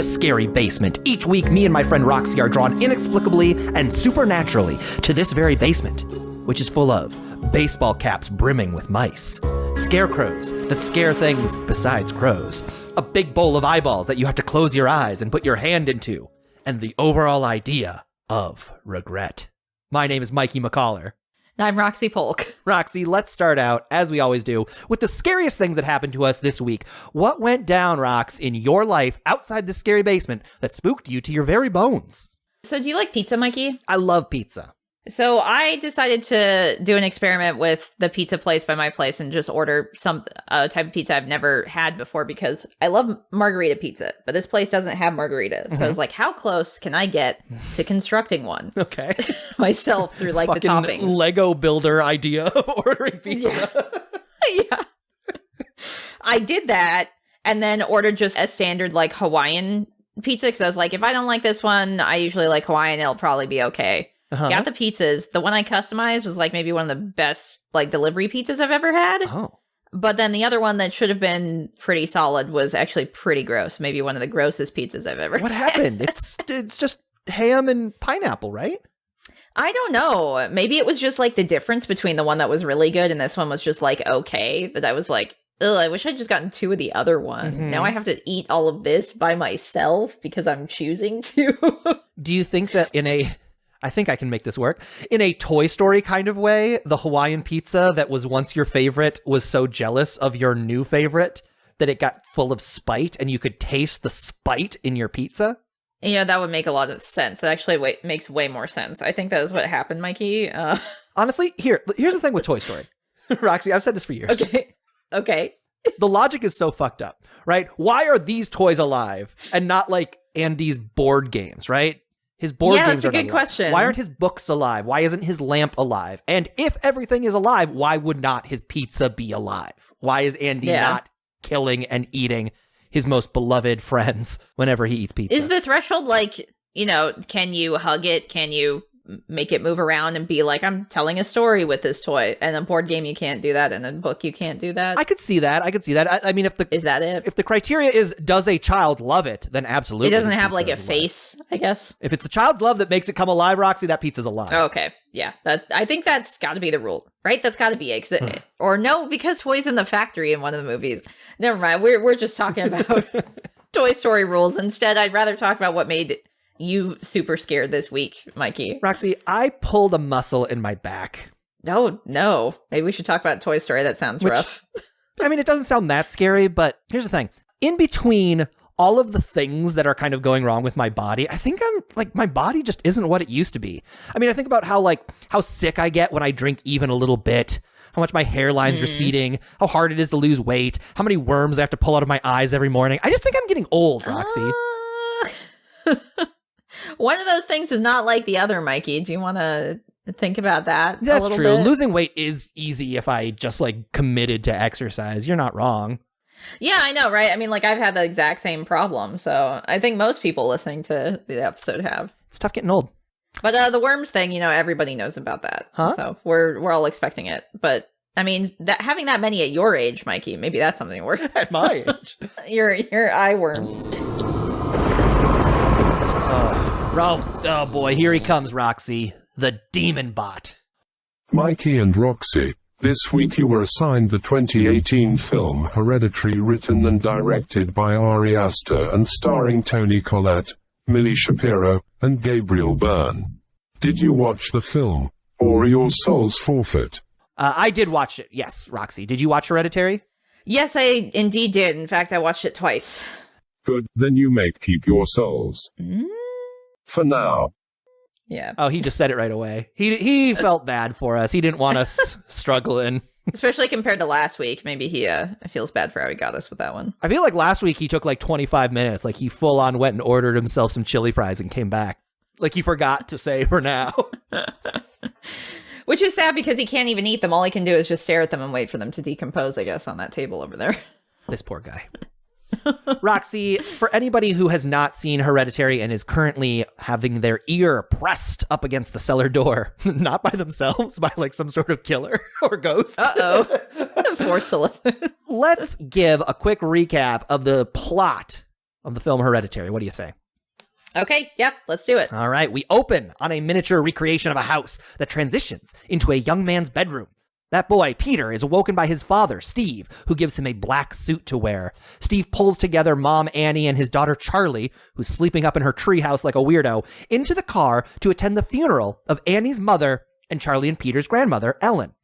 to Scary Basement. Each week, me and my friend Roxy are drawn inexplicably and supernaturally to this very basement, which is full of baseball caps brimming with mice, scarecrows that scare things besides crows, a big bowl of eyeballs that you have to close your eyes and put your hand into, and the overall idea of regret. My name is Mikey McCollor. I'm Roxy Polk. Roxy, let's start out, as we always do, with the scariest things that happened to us this week. What went down, Rox, in your life outside the scary basement that spooked you to your very bones? So do you like pizza, Mikey? I love pizza. So I decided to do an experiment with the pizza place by my place and just order some type of pizza I've never had before because I love margarita pizza, but this place doesn't have margaritas. So I was like, how close can I get to constructing one? Okay. Myself through like the toppings. Lego builder idea of ordering pizza. Yeah. I did that and then ordered just a standard like Hawaiian pizza because I was like, if I don't like this one, I usually like Hawaiian, it'll probably be okay. Got the pizzas. The one I customized was like maybe one of the best like delivery pizzas I've ever had. Oh. But then the other one that should have been pretty solid was actually pretty gross. Maybe one of the grossest pizzas I've ever had. What happened? It's just ham and pineapple, right? I don't know. Maybe it was just like the difference between the one that was really good and this one was just like okay. That I was like, ugh, I wish I'd just gotten two of the other one. Mm-hmm. Now I have to eat all of this by myself because I'm choosing to. Do you think that I think I can make this work. In a Toy Story kind of way, the Hawaiian pizza that was once your favorite was so jealous of your new favorite that it got full of spite and you could taste the spite in your pizza? Yeah, that would make a lot of sense. That actually makes way more sense. I think that is what happened, Mikey. Honestly, here's the thing with Toy Story. Roxy, I've said this for years. Okay. The logic is so fucked up, right? Why are these toys alive and not like Andy's board games, right? His board games that's a good alive. question. Why aren't his books alive? Why isn't his lamp alive? And if everything is alive, why would not his pizza be alive? Why is Andy not killing and eating his most beloved friends whenever he eats pizza? Is the threshold like, can you hug it? Can you make it move around and be like, I'm telling a story with this toy? And a board game, you can't do that. And a book, you can't do that. I could see that. I mean, is that it? If the criteria is, does a child love it? Then absolutely. It doesn't have like a face, I guess. If it's the child's love that makes it come alive, Roxy, that pizza's alive. Okay. Yeah. I think that's got to be the rule, right? That's got to be it. Or no, because Toys in the Factory in one of the movies. Never mind. We're just talking about Toy Story rules. Instead, I'd rather talk about what made you super scared this week, Mikey. Roxy, I pulled a muscle in my back. No. Maybe we should talk about Toy Story. That sounds rough. I mean, it doesn't sound that scary, but here's the thing. In between all of the things that are kind of going wrong with my body, I think I'm like, my body just isn't what it used to be. I mean, I think about how sick I get when I drink even a little bit, how much my hairline's receding, how hard it is to lose weight, how many worms I have to pull out of my eyes every morning. I just think I'm getting old, Roxy. One of those things is not like the other, Mikey. Do you want to think about that a little true. bit? Losing weight is easy if I just like committed to exercise. You're not wrong. Yeah, I know, right? I mean, like I've had the exact same problem. So I think most people listening to the episode have. It's tough getting old. But the worms thing, everybody knows about that. Huh? So we're all expecting it. But I mean, having that many at your age, Mikey, maybe that's something worth. At my age. your eye worms. Oh boy, here he comes, Roxy, the demon bot. Mikey and Roxy, this week you were assigned the 2018 film Hereditary, written and directed by Ari Aster and starring Toni Collette, Millie Shapiro, and Gabriel Byrne. Did you watch the film, or are your souls forfeit? I did watch it, yes, Roxy. Did you watch Hereditary? Yes, I indeed did. In fact, I watched it twice. Good, then you may keep your souls. For now. Yeah. Oh, he just said it right away. He felt bad for us. He didn't want us struggling. Especially compared to last week. Maybe he feels bad for how he got us with that one. I feel like last week he took like 25 minutes. Like he full on went and ordered himself some chili fries and came back. Like he forgot to say for now. Which is sad because he can't even eat them. All he can do is just stare at them and wait for them to decompose, I guess, on that table over there. This poor guy. Roxy, for anybody who has not seen Hereditary and is currently having their ear pressed up against the cellar door, not by themselves, by like some sort of killer or ghost. Uh-oh. Force solicit. Let's give a quick recap of the plot of the film Hereditary. What do you say? Okay, yep, let's do it. All right, we open on a miniature recreation of a house that transitions into a young man's bedroom. That boy, Peter, is awoken by his father, Steve, who gives him a black suit to wear. Steve pulls together Mom Annie and his daughter Charlie, who's sleeping up in her treehouse like a weirdo, into the car to attend the funeral of Annie's mother and Charlie and Peter's grandmother, Ellen.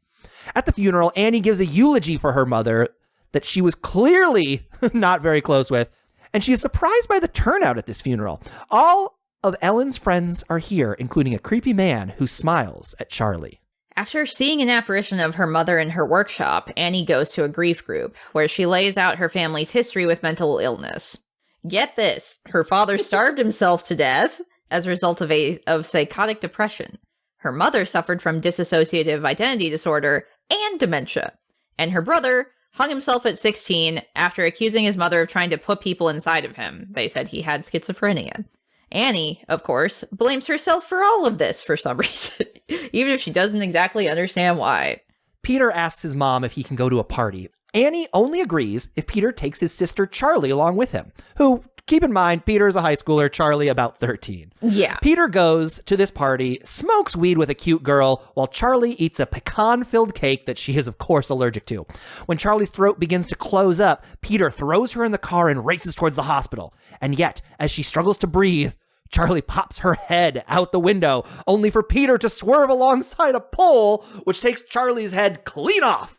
At the funeral, Annie gives a eulogy for her mother that she was clearly not very close with, and she is surprised by the turnout at this funeral. All of Ellen's friends are here, including a creepy man who smiles at Charlie. After seeing an apparition of her mother in her workshop, Annie goes to a grief group, where she lays out her family's history with mental illness. Get this, her father starved himself to death as a result of psychotic depression. Her mother suffered from dissociative identity disorder and dementia. And her brother hung himself at 16 after accusing his mother of trying to put people inside of him. They said he had schizophrenia. Annie, of course, blames herself for all of this for some reason, even if she doesn't exactly understand why. Peter asks his mom if he can go to a party. Annie only agrees if Peter takes his sister Charlie along with him, who, keep in mind, Peter is a high schooler, Charlie about 13. Yeah. Peter goes to this party, smokes weed with a cute girl, while Charlie eats a pecan-filled cake that she is, of course, allergic to. When Charlie's throat begins to close up, Peter throws her in the car and races towards the hospital. And yet, as she struggles to breathe, Charlie pops her head out the window, only for Peter to swerve alongside a pole, which takes Charlie's head clean off.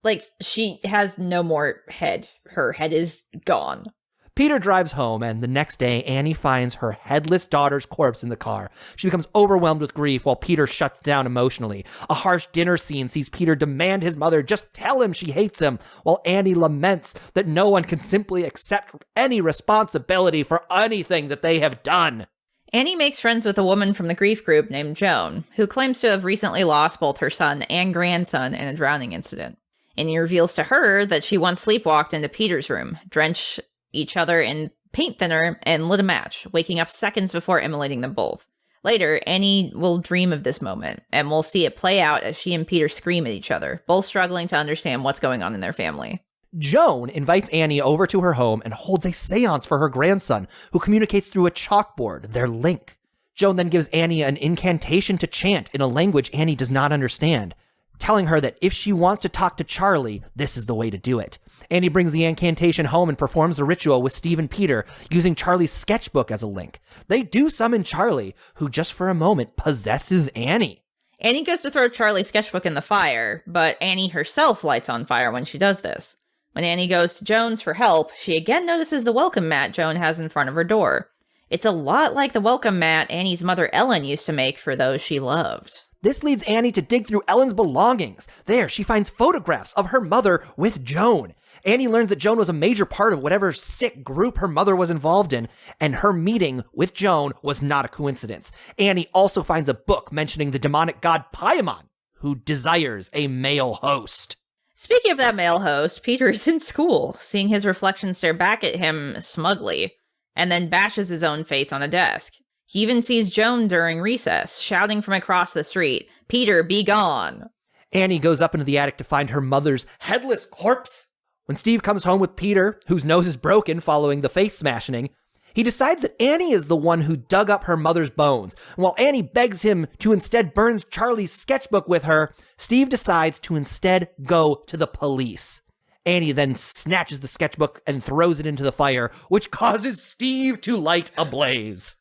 Like, she has no more head. Her head is gone. Peter drives home, and the next day, Annie finds her headless daughter's corpse in the car. She becomes overwhelmed with grief while Peter shuts down emotionally. A harsh dinner scene sees Peter demand his mother just tell him she hates him, while Annie laments that no one can simply accept any responsibility for anything that they have done. Annie makes friends with a woman from the grief group named Joan, who claims to have recently lost both her son and grandson in a drowning incident. Annie reveals to her that she once sleepwalked into Peter's room, drenched each other in paint thinner, and lit a match, waking up seconds before immolating them both. Later, Annie will dream of this moment, and we'll see it play out as she and Peter scream at each other, both struggling to understand what's going on in their family. Joan invites Annie over to her home and holds a seance for her grandson, who communicates through a chalkboard, their link. Joan then gives Annie an incantation to chant in a language Annie does not understand, telling her that if she wants to talk to Charlie, this is the way to do it. Annie brings the incantation home and performs the ritual with Steve and Peter, using Charlie's sketchbook as a link. They do summon Charlie, who just for a moment possesses Annie. Annie goes to throw Charlie's sketchbook in the fire, but Annie herself lights on fire when she does this. When Annie goes to Joan's for help, she again notices the welcome mat Joan has in front of her door. It's a lot like the welcome mat Annie's mother Ellen used to make for those she loved. This leads Annie to dig through Ellen's belongings. There, she finds photographs of her mother with Joan. Annie learns that Joan was a major part of whatever sick group her mother was involved in, and her meeting with Joan was not a coincidence. Annie also finds a book mentioning the demonic god Paimon, who desires a male host. Speaking of that male host, Peter is in school, seeing his reflection stare back at him smugly, and then bashes his own face on a desk. He even sees Joan during recess, shouting from across the street, "Peter, be gone!" Annie goes up into the attic to find her mother's headless corpse. When Steve comes home with Peter, whose nose is broken following the face smashing, he decides that Annie is the one who dug up her mother's bones. And while Annie begs him to instead burn Charlie's sketchbook with her, Steve decides to instead go to the police. Annie then snatches the sketchbook and throws it into the fire, which causes Steve to light a blaze.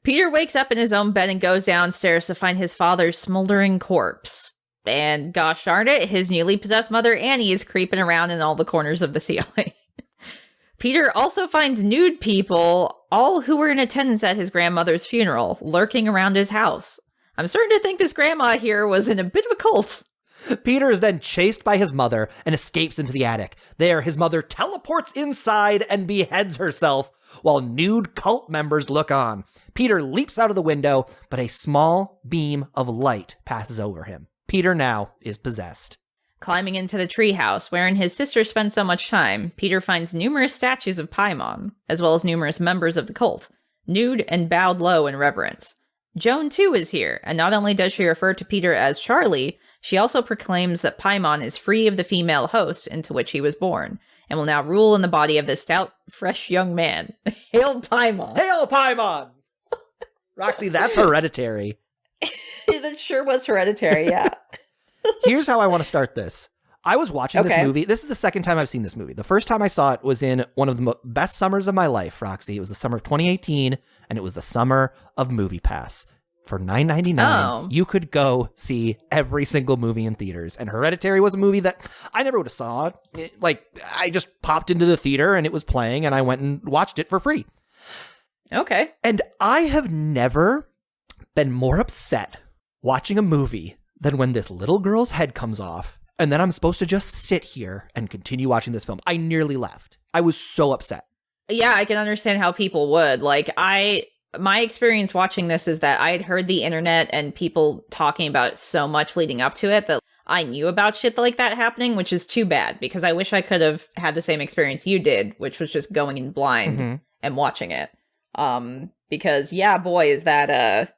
Peter wakes up in his own bed and goes downstairs to find his father's smoldering corpse. And gosh darn it, his newly possessed mother Annie is creeping around in all the corners of the ceiling. Peter also finds nude people, all who were in attendance at his grandmother's funeral, lurking around his house. I'm starting to think this grandma here was in a bit of a cult. Peter is then chased by his mother and escapes into the attic. There, his mother teleports inside and beheads herself, while nude cult members look on. Peter leaps out of the window, but a small beam of light passes over him. Peter now is possessed. Climbing into the treehouse, wherein his sister spends so much time, Peter finds numerous statues of Paimon, as well as numerous members of the cult, nude and bowed low in reverence. Joan, too, is here, and not only does she refer to Peter as Charlie, she also proclaims that Paimon is free of the female host into which he was born, and will now rule in the body of this stout, fresh young man. Hail Paimon! Hail Paimon! Roxy, that's Hereditary. That sure was Hereditary, yeah. Here's how I want to start this. I was watching this Okay. movie. This is the second time I've seen this movie. The first time I saw it was in one of the best summers of my life, Roxy. It was the summer of 2018, and it was the summer of Movie Pass. For $9.99, Oh. you could go see every single movie in theaters. And Hereditary was a movie that I never would have saw. I just popped into the theater and it was playing, and I went and watched it for free. Okay. And I have never been more upset watching a movie than when this little girl's head comes off, and then I'm supposed to just sit here and continue watching this film. I nearly left. I was so upset. Yeah, I can understand how people would. My experience watching this is that I had heard the internet and people talking about it so much leading up to it that I knew about shit like that happening, which is too bad because I wish I could have had the same experience you did, which was just going in blind and watching it. Because yeah, boy, is that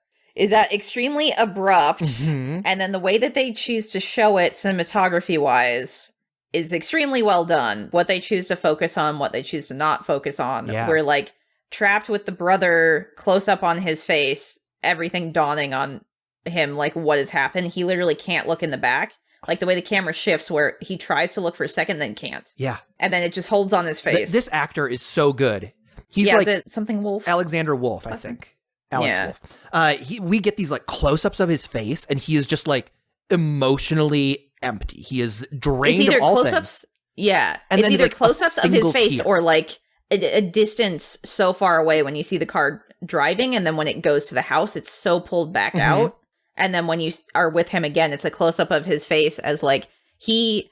extremely abrupt, and then the way that they choose to show it cinematography wise is extremely well done. What they choose to focus on, what they choose to not focus on. Yeah. We're like trapped with the brother close up on his face, everything dawning on him, like what has happened. He literally can't look in the back. Like the way the camera shifts where he tries to look for a second, then can't. Yeah. And then it just holds on his face. This actor is so good. He's is like it something Wolf? Alexander Wolf, I think. Alex Yeah. Wolf. We get these like close-ups of his face, and he is just like emotionally empty. He is drained It's either of all close-ups. things. Yeah. And it's then, either like, a close-ups of his single face tear. or like a distance so far away when you see the car driving, and then when it goes to the house, it's so pulled back out. And then when you are with him again, it's a close-up of his face as like he's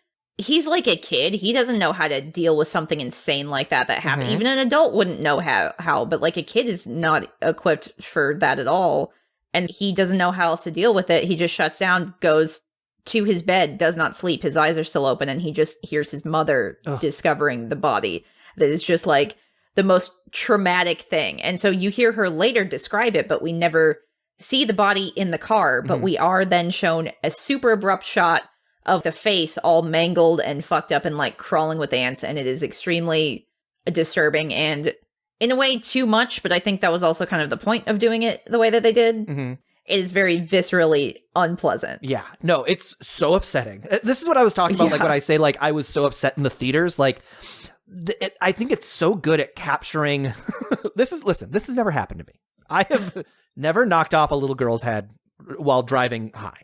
like a kid. He doesn't know how to deal with something insane like that happened. Even an adult wouldn't know how, but like a kid is not equipped for that at all. And he doesn't know how else to deal with it. He just shuts down, goes to his bed, does not sleep. His eyes are still open, and he just hears his mother discovering the body. That is just like the most traumatic thing. And so you hear her later describe it, but we never see the body in the car. But we are then shown a super abrupt shot of the face all mangled and fucked up and like crawling with ants. And it is extremely disturbing and in a way too much. But I think that was also kind of the point of doing it the way that they did. It is very viscerally unpleasant. Yeah. No, it's so upsetting. This is what I was talking about. Like when I say like I was so upset in the theaters, like I think it's so good at capturing. This has never happened to me. I have never knocked off a little girl's head while driving high.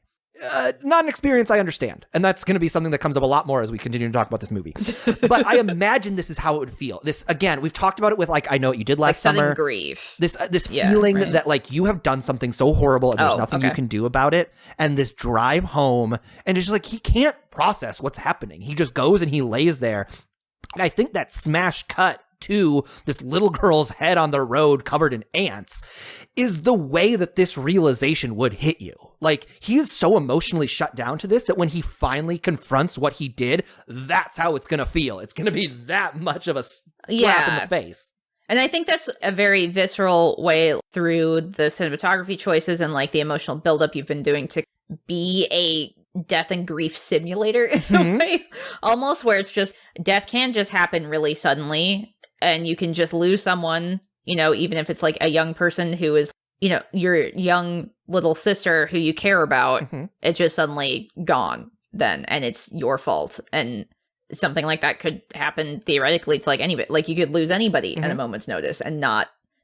Not an experience I understand. And that's going to be something that comes up a lot more as we continue to talk about this movie. But I imagine this is how it would feel. This, again, we've talked about it with like, I Know What You Did Last like Summer. Grief. This feeling that like you have done something so horrible and there's nothing you can do about it. And this drive home, and it's just like, he can't process what's happening. He just goes and he lays there. And I think that smash cut to this little girl's head on the road covered in ants is the way that this realization would hit you. Like, he is so emotionally shut down to this that when he finally confronts what he did, that's how it's going to feel. It's going to be that much of a slap in the face. And I think that's a very visceral way through the cinematography choices and like the emotional buildup you've been doing to be a death and grief simulator in a way, almost, where it's just death can just happen really suddenly and you can just lose someone, you know, even if it's like a young person who is, you know, your young little sister who you care about, it's just suddenly gone then, and it's your fault. And something like that could happen theoretically to like anybody. Like you could lose anybody at a moment's notice, and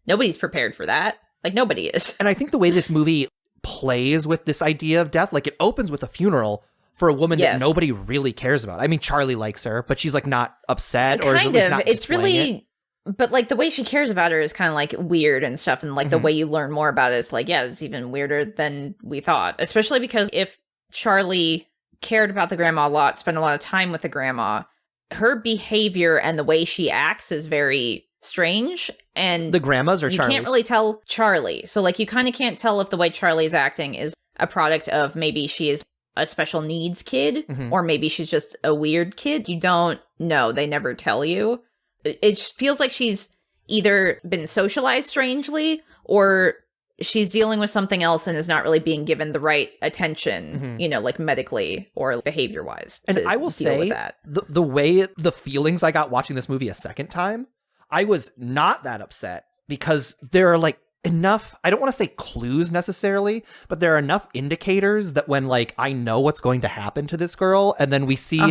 nobody's prepared for that. Like nobody is. And I think the way this movie plays with this idea of death, like it opens with a funeral for a woman that nobody really cares about. I mean, Charlie likes her, but she's like not upset, or is at least not displaying it. But like the way she cares about her is kind of like weird and stuff. And like the way you learn more about it is like, yeah, it's even weirder than we thought. Especially because if Charlie cared about the grandma a lot, spent a lot of time with the grandma, her behavior and the way she acts is very strange. And the grandmas or Charlie's? You can't really tell Charlie. So like you kind of can't tell if the way Charlie's acting is a product of maybe she is a special needs kid or maybe she's just a weird kid. You don't know. They never tell you. It feels like she's either been socialized strangely or she's dealing with something else and is not really being given the right attention, like medically or behavior wise. And I will say that the way the feelings I got watching this movie a second time, I was not that upset because there are like enough, I don't want to say clues necessarily, but there are enough indicators that when like I know what's going to happen to this girl, and then we see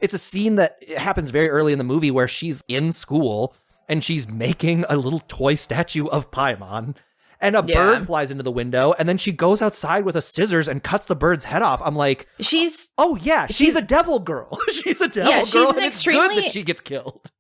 it's a scene that happens very early in the movie where she's in school and she's making a little toy statue of Paimon. And a bird flies into the window, and then she goes outside with a scissors and cuts the bird's head off. I'm like, she's a devil girl. She's a devil girl, and it's good that she gets killed.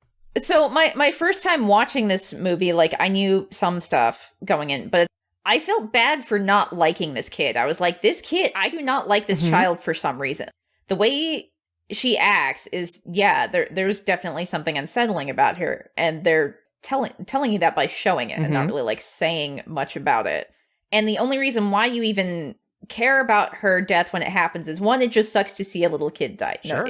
So my first time watching this movie, like, I knew some stuff going in, but I felt bad for not liking this kid. I was like, this kid, I do not like this child for some reason. The way she acts is, there's definitely something unsettling about her, and they're telling you that by showing it and not really like saying much about it. And the only reason why you even care about her death when it happens is, one, it just sucks to see a little kid die. Sure.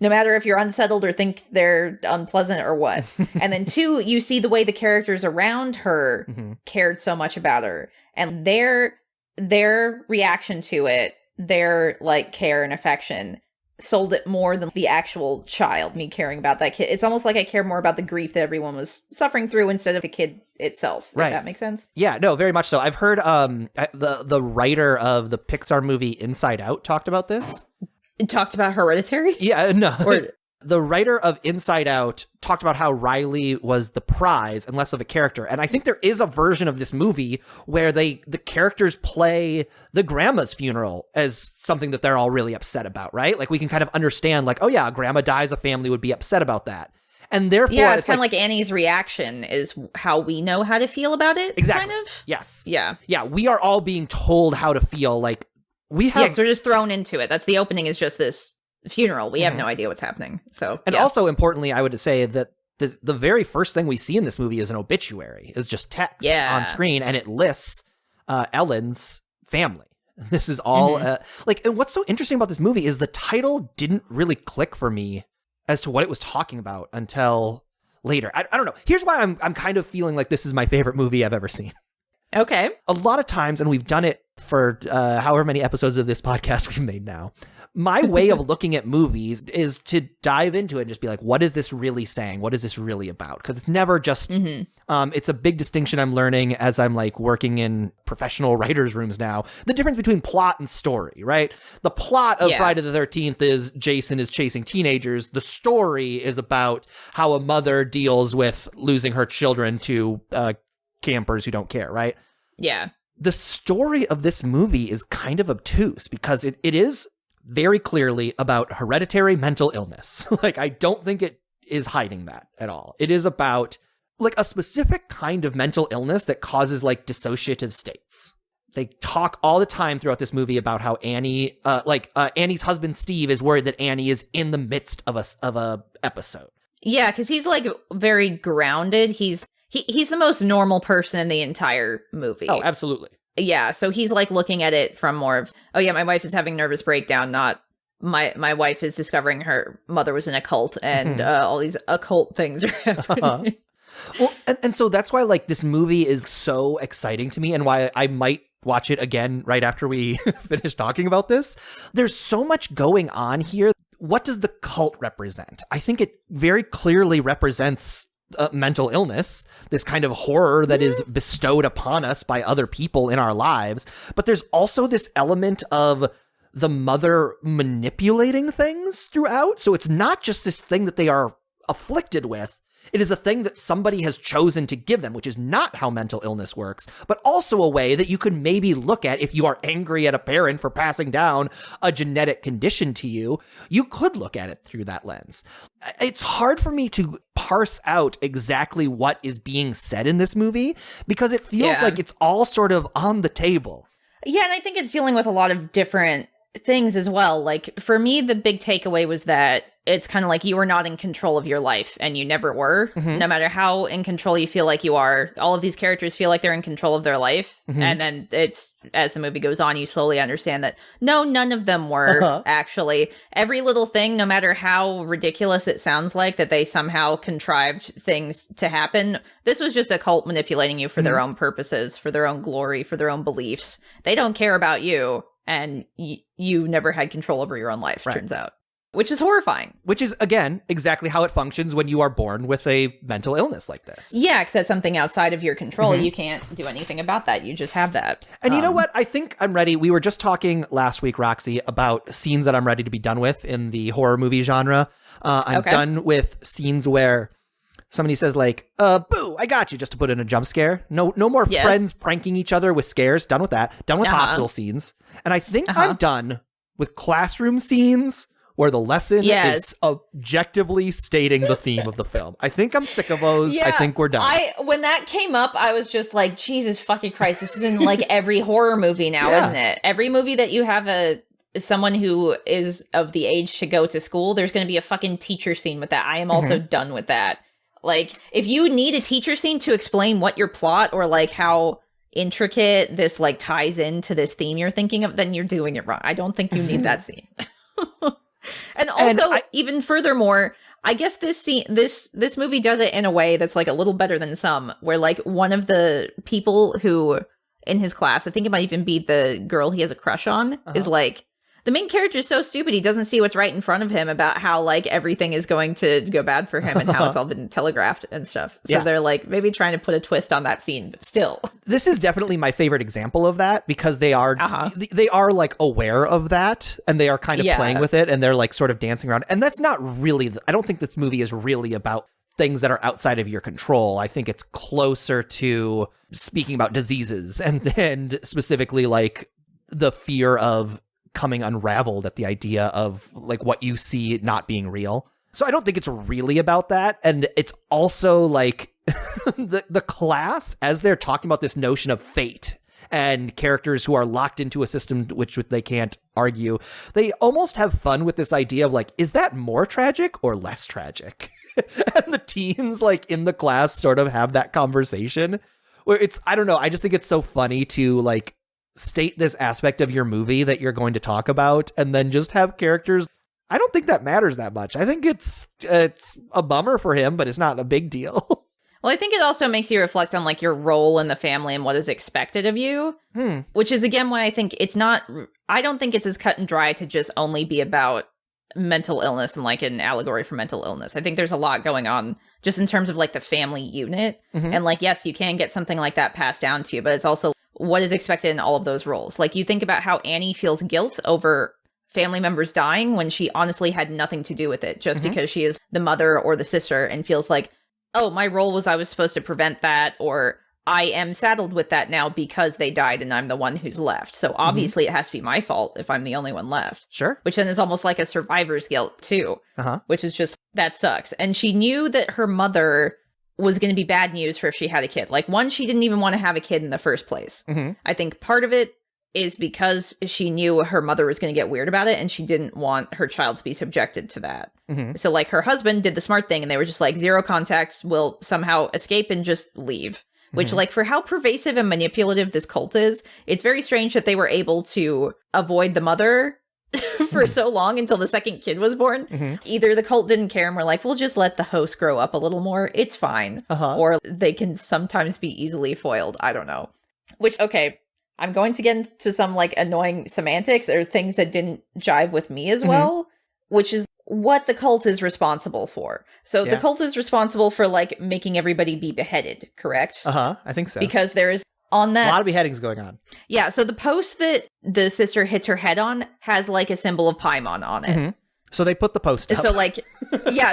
No matter if you're unsettled or think they're unpleasant or what. And then two, you see the way the characters around her cared so much about her, and their reaction to it, their like care and affection sold it more than the actual child, me caring about that kid. It's almost like I care more about the grief that everyone was suffering through instead of the kid itself. Right. Does that make sense? Yeah, no, very much so. I've heard the writer of the Pixar movie Inside Out talked about this. It talked about Hereditary? Yeah, no. The writer of Inside Out talked about how Riley was the prize and less of a character. And I think there is a version of this movie where the characters play the grandma's funeral as something that they're all really upset about, right? Like, we can kind of understand, like, oh yeah, grandma dies, a family would be upset about that. And therefore, yeah, it's kind of like Annie's reaction is how we know how to feel about it. Exactly. Kind of. Yes. Yeah. Yeah, we are all being told how to feel. Like, we have... Yeah, so we're just thrown into it. That's the opening, is just this funeral. We have no idea what's happening. So, and also importantly, I would say that the very first thing we see in this movie is an obituary. It's just text on screen, and it lists Ellen's family. This is all and what's so interesting about this movie is the title didn't really click for me as to what it was talking about until later. I don't know. Here's why I'm kind of feeling like this is my favorite movie I've ever seen. Okay. A lot of times, and we've done it for however many episodes of this podcast we've made now, my way of looking at movies is to dive into it and just be like, what is this really saying? What is this really about? Because it's never just, it's a big distinction I'm learning as I'm like working in professional writers' rooms now. The difference between plot and story, right? The plot of Friday the 13th is Jason is chasing teenagers. The story is about how a mother deals with losing her children to campers who don't care, right? Yeah. The story of this movie is kind of obtuse because it is very clearly about hereditary mental illness. Like, I don't think it is hiding that at all. It is about like a specific kind of mental illness that causes like dissociative states. They talk all the time throughout this movie about how Annie, Annie's husband Steve is worried that Annie is in the midst of a episode. Yeah, because he's like very grounded. He's the most normal person in the entire movie. Oh, absolutely. Yeah, so he's like looking at it from more of, oh yeah, my wife is having nervous breakdown, not my wife is discovering her mother was in a cult and all these occult things are happening. Well, and so that's why like this movie is so exciting to me and why I might watch it again right after we finish talking about this. There's so much going on here. What does the cult represent? I think it very clearly represents mental illness, this kind of horror that is bestowed upon us by other people in our lives. But there's also this element of the mother manipulating things throughout. So it's not just this thing that they are afflicted with. It is a thing that somebody has chosen to give them, which is not how mental illness works, but also a way that you could maybe look at if you are angry at a parent for passing down a genetic condition to you. You could look at it through that lens. It's hard for me to parse out exactly what is being said in this movie because it feels like it's all sort of on the table. Yeah, and I think it's dealing with a lot of different things as well. Like, for me, the big takeaway was that it's kind of like you are not in control of your life, and you never were. No matter how in control you feel like you are, all of these characters feel like they're in control of their life. And then it's, as the movie goes on, you slowly understand that no, none of them were actually. Every little thing, no matter how ridiculous it sounds like that they somehow contrived things to happen, this was just a cult manipulating you for their own purposes, for their own glory, for their own beliefs. They don't care about you, and you never had control over your own life, turns out. Which is horrifying. Which is, again, exactly how it functions when you are born with a mental illness like this. Yeah, because that's something outside of your control. You can't do anything about that. You just have that. And you know what? I think I'm ready. We were just talking last week, Roxy, about scenes that I'm ready to be done with in the horror movie genre. I'm done with scenes where somebody says like, boo, I got you, just to put in a jump scare. No more friends pranking each other with scares. Done with that. Done with hospital scenes. And I think I'm done with classroom scenes where the lesson is objectively stating the theme of the film. I think I'm sick of those. I think we're done. When that came up, I was just like, Jesus fucking Christ, this is in like every horror movie now, isn't it? Every movie that you have someone who is of the age to go to school, there's going to be a fucking teacher scene with that. I am also done with that. Like, if you need a teacher scene to explain what your plot or like how intricate this like ties into this theme you're thinking of, then you're doing it wrong. I don't think you need that scene. And also, even furthermore, I guess this movie does it in a way that's like a little better than some, where like one of the people who in his class, I think it might even be the girl he has a crush on, is like, the main character is so stupid he doesn't see what's right in front of him about how like everything is going to go bad for him and how it's all been telegraphed and stuff. So they're like maybe trying to put a twist on that scene, but still. This is definitely my favorite example of that, because they are they are like aware of that, and they are kind of playing with it, and they're like sort of dancing around. And that's not really, I don't think this movie is really about things that are outside of your control. I think it's closer to speaking about diseases and specifically like the fear of coming unraveled at the idea of like what you see not being real. So I don't think it's really about that. And it's also like the class, as they're talking about this notion of fate and characters who are locked into a system which they can't argue, they almost have fun with this idea of like, is that more tragic or less tragic? And the teens like in the class sort of have that conversation where it's, I don't know, I just think it's so funny to like state this aspect of your movie that you're going to talk about and then just have characters. I don't think that matters that much. I think it's a bummer for him, but it's not a big deal. Well, I think it also makes you reflect on like your role in the family and what is expected of you, which is again why I think I don't think it's as cut and dry to just only be about mental illness and like an allegory for mental illness. I think there's a lot going on just in terms of like the family unit. And like, yes, you can get something like that passed down to you, but it's also what is expected in all of those roles. Like you think about how Annie feels guilt over family members dying when she honestly had nothing to do with it, just because she is the mother or the sister and feels like, oh, my role was I was supposed to prevent that, or I am saddled with that now because they died and I'm the one who's left. So obviously it has to be my fault if I'm the only one left. Sure. Which then is almost like a survivor's guilt too, which is just, that sucks. And she knew that her mother was going to be bad news for if she had a kid. Like, one, she didn't even want to have a kid in the first place. I think part of it is because she knew her mother was going to get weird about it and she didn't want her child to be subjected to that. So like her husband did the smart thing and they were just like, zero contact, will somehow escape and just leave. Which like for how pervasive and manipulative this cult is, it's very strange that they were able to avoid the mother for so long until the second kid was born. Either the cult didn't care and we're like, we'll just let the host grow up a little more. It's fine. Or they can sometimes be easily foiled. I don't know. Which, okay, I'm going to get into some like annoying semantics or things that didn't jive with me as well, which is what the cult is responsible for. So the cult is responsible for like making everybody be beheaded, correct? I think so. Because there is on that a lot of beheadings going on. Yeah, so the post that the sister hits her head on has like a symbol of Paimon on it. So they put the post up. So like,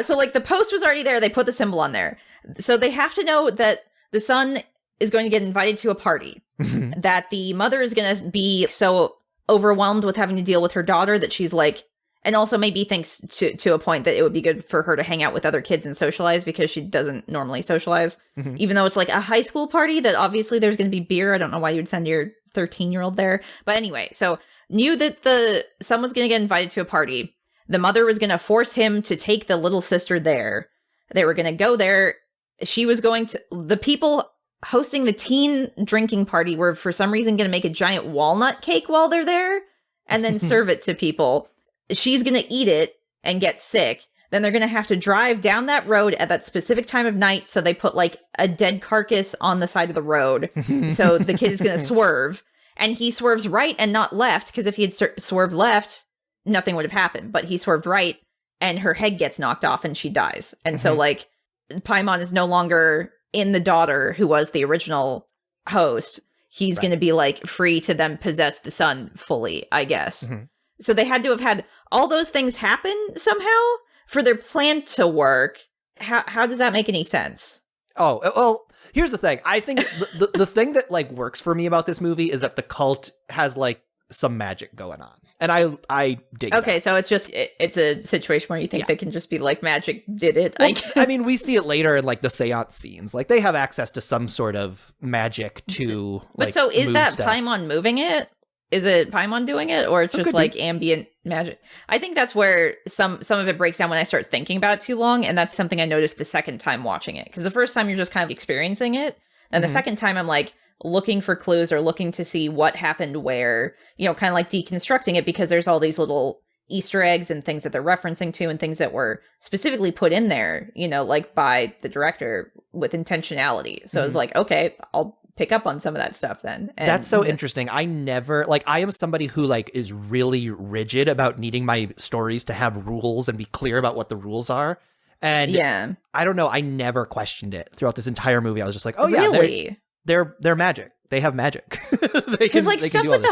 so like the post was already there. They put the symbol on there. So they have to know that the son is going to get invited to a party, that the mother is going to be so overwhelmed with having to deal with her daughter that she's like, and also maybe thinks to a point that it would be good for her to hang out with other kids and socialize because she doesn't normally socialize, even though it's like a high school party that obviously there's going to be beer. I don't know why you would send your 13-year-old there. But anyway, so knew that son was going to get invited to a party. The mother was going to force him to take the little sister there. They were going to go there. She was going to... The people hosting the teen drinking party were, for some reason, going to make a giant walnut cake while they're there and then serve it to people. She's going to eat it and get sick. Then they're going to have to drive down that road at that specific time of night. So they put like a dead carcass on the side of the road. So the kid is going to swerve. And he swerves right and not left. Because if he had swerved left, nothing would have happened. But he swerved right and her head gets knocked off and she dies. And so like Paimon is no longer in the daughter who was the original host. He's going to be like free to then possess the son fully, I guess. So they had to have had all those things happen somehow for their plan to work. How does that make any sense? Oh, well, here's the thing. I think the thing that like works for me about this movie is that the cult has like some magic going on. And I dig Okay, that. so it's just, it's a situation where you think they can just be like, magic did it. Well, I mean, we see it later in like the seance scenes. Like they have access to some sort of magic to But like, so is move that stuff. Paimon moving it? Is it Paimon doing it? Or it's just like ambient magic? I think that's where some of it breaks down when I start thinking about it too long. And that's something I noticed the second time watching it. Because the first time you're just kind of experiencing it. And the second time I'm like looking for clues or looking to see what happened where, you know, kind of like deconstructing it because there's all these little Easter eggs and things that they're referencing to and things that were specifically put in there, you know, like by the director with intentionality. So it's like, okay, I'll pick up on some of that stuff then. And that's so interesting. I never, like, I am somebody who like is really rigid about needing my stories to have rules and be clear about what the rules are. And yeah, I don't know, I never questioned it throughout this entire movie. I was just like, oh yeah, really? They're magic. They have magic. Because like stuff with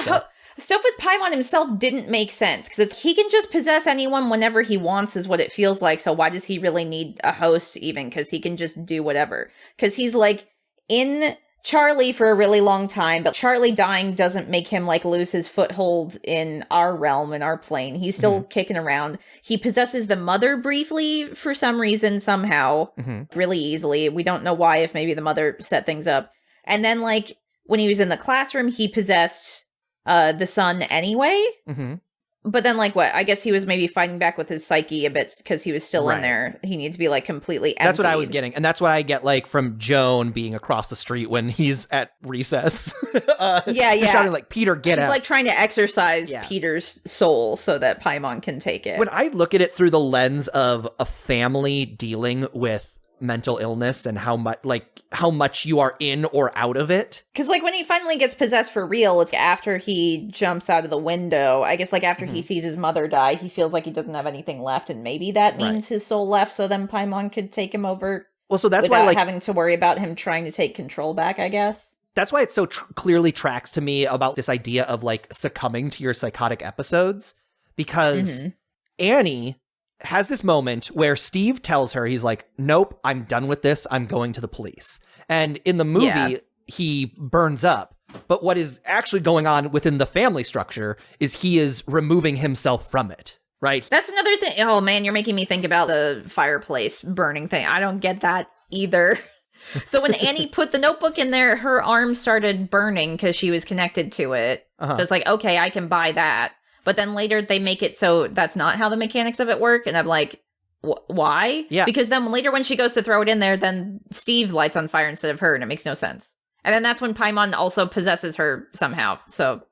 stuff with Paimon himself didn't make sense because he can just possess anyone whenever he wants is what it feels like. So why does he really need a host even? Because he can just do whatever. Because he's like in Charlie for a really long time, but Charlie dying doesn't make him like lose his foothold in our realm, in our plane. He's still kicking around. He possesses the mother briefly for some reason, somehow, really easily. We don't know why, if maybe the mother set things up. And then like when he was in the classroom, he possessed the son anyway. But then like what? I guess he was maybe fighting back with his psyche a bit because he was still in there. He needs to be like completely emptied. That's what I was getting. And that's what I get like from Joan being across the street when he's at recess. Just shouting like, Peter, get out. He's like trying to exercise Peter's soul so that Paimon can take it. When I look at it through the lens of a family dealing with mental illness and how much you are in or out of it. Because like when he finally gets possessed for real, it's after he jumps out of the window. I guess like after he sees his mother die, he feels like he doesn't have anything left, and maybe that means his soul left, so then Paimon could take him over. Well, so that's without why like having to worry about him trying to take control back, I guess. That's why it so clearly tracks to me about this idea of like succumbing to your psychotic episodes, because Annie has this moment where Steve tells her, he's like, nope, I'm done with this. I'm going to the police. And in the movie, he burns up. But what is actually going on within the family structure is he is removing himself from it, right? That's another thing. Oh man, you're making me think about the fireplace burning thing. I don't get that either. So when Annie put the notebook in there, her arm started burning because she was connected to it. So it's like, okay, I can buy that. But then later they make it so that's not how the mechanics of it work. And I'm like, why? Yeah. Because then later when she goes to throw it in there, then Steve lights on fire instead of her. And it makes no sense. And then that's when Paimon also possesses her somehow. So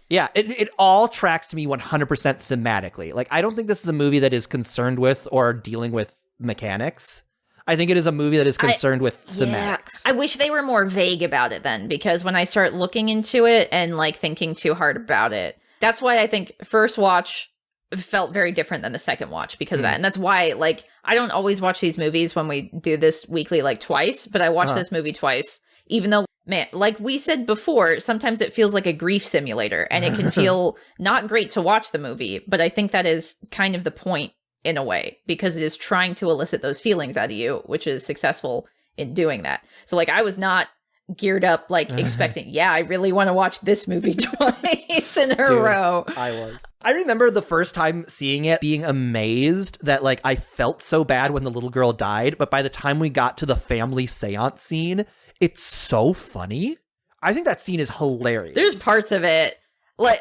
yeah, it all tracks to me 100% thematically. Like, I don't think this is a movie that is concerned with or dealing with mechanics. I think it is a movie that is concerned with thematics. I wish they were more vague about it then, because when I start looking into it and like thinking too hard about it, that's why I think first watch felt very different than the second watch because of that. And that's why, like, I don't always watch these movies when we do this weekly, like twice, but I watched this movie twice, even though, man, like we said before, sometimes it feels like a grief simulator and it can feel not great to watch the movie, but I think that is kind of the point in a way, because it is trying to elicit those feelings out of you, which is successful in doing that. So like I was not geared up, like expecting, I really want to watch this movie twice in a row. I was. I remember the first time seeing it being amazed that like I felt so bad when the little girl died, but by the time we got to the family seance scene, it's so funny. I think that scene is hilarious. There's parts of it like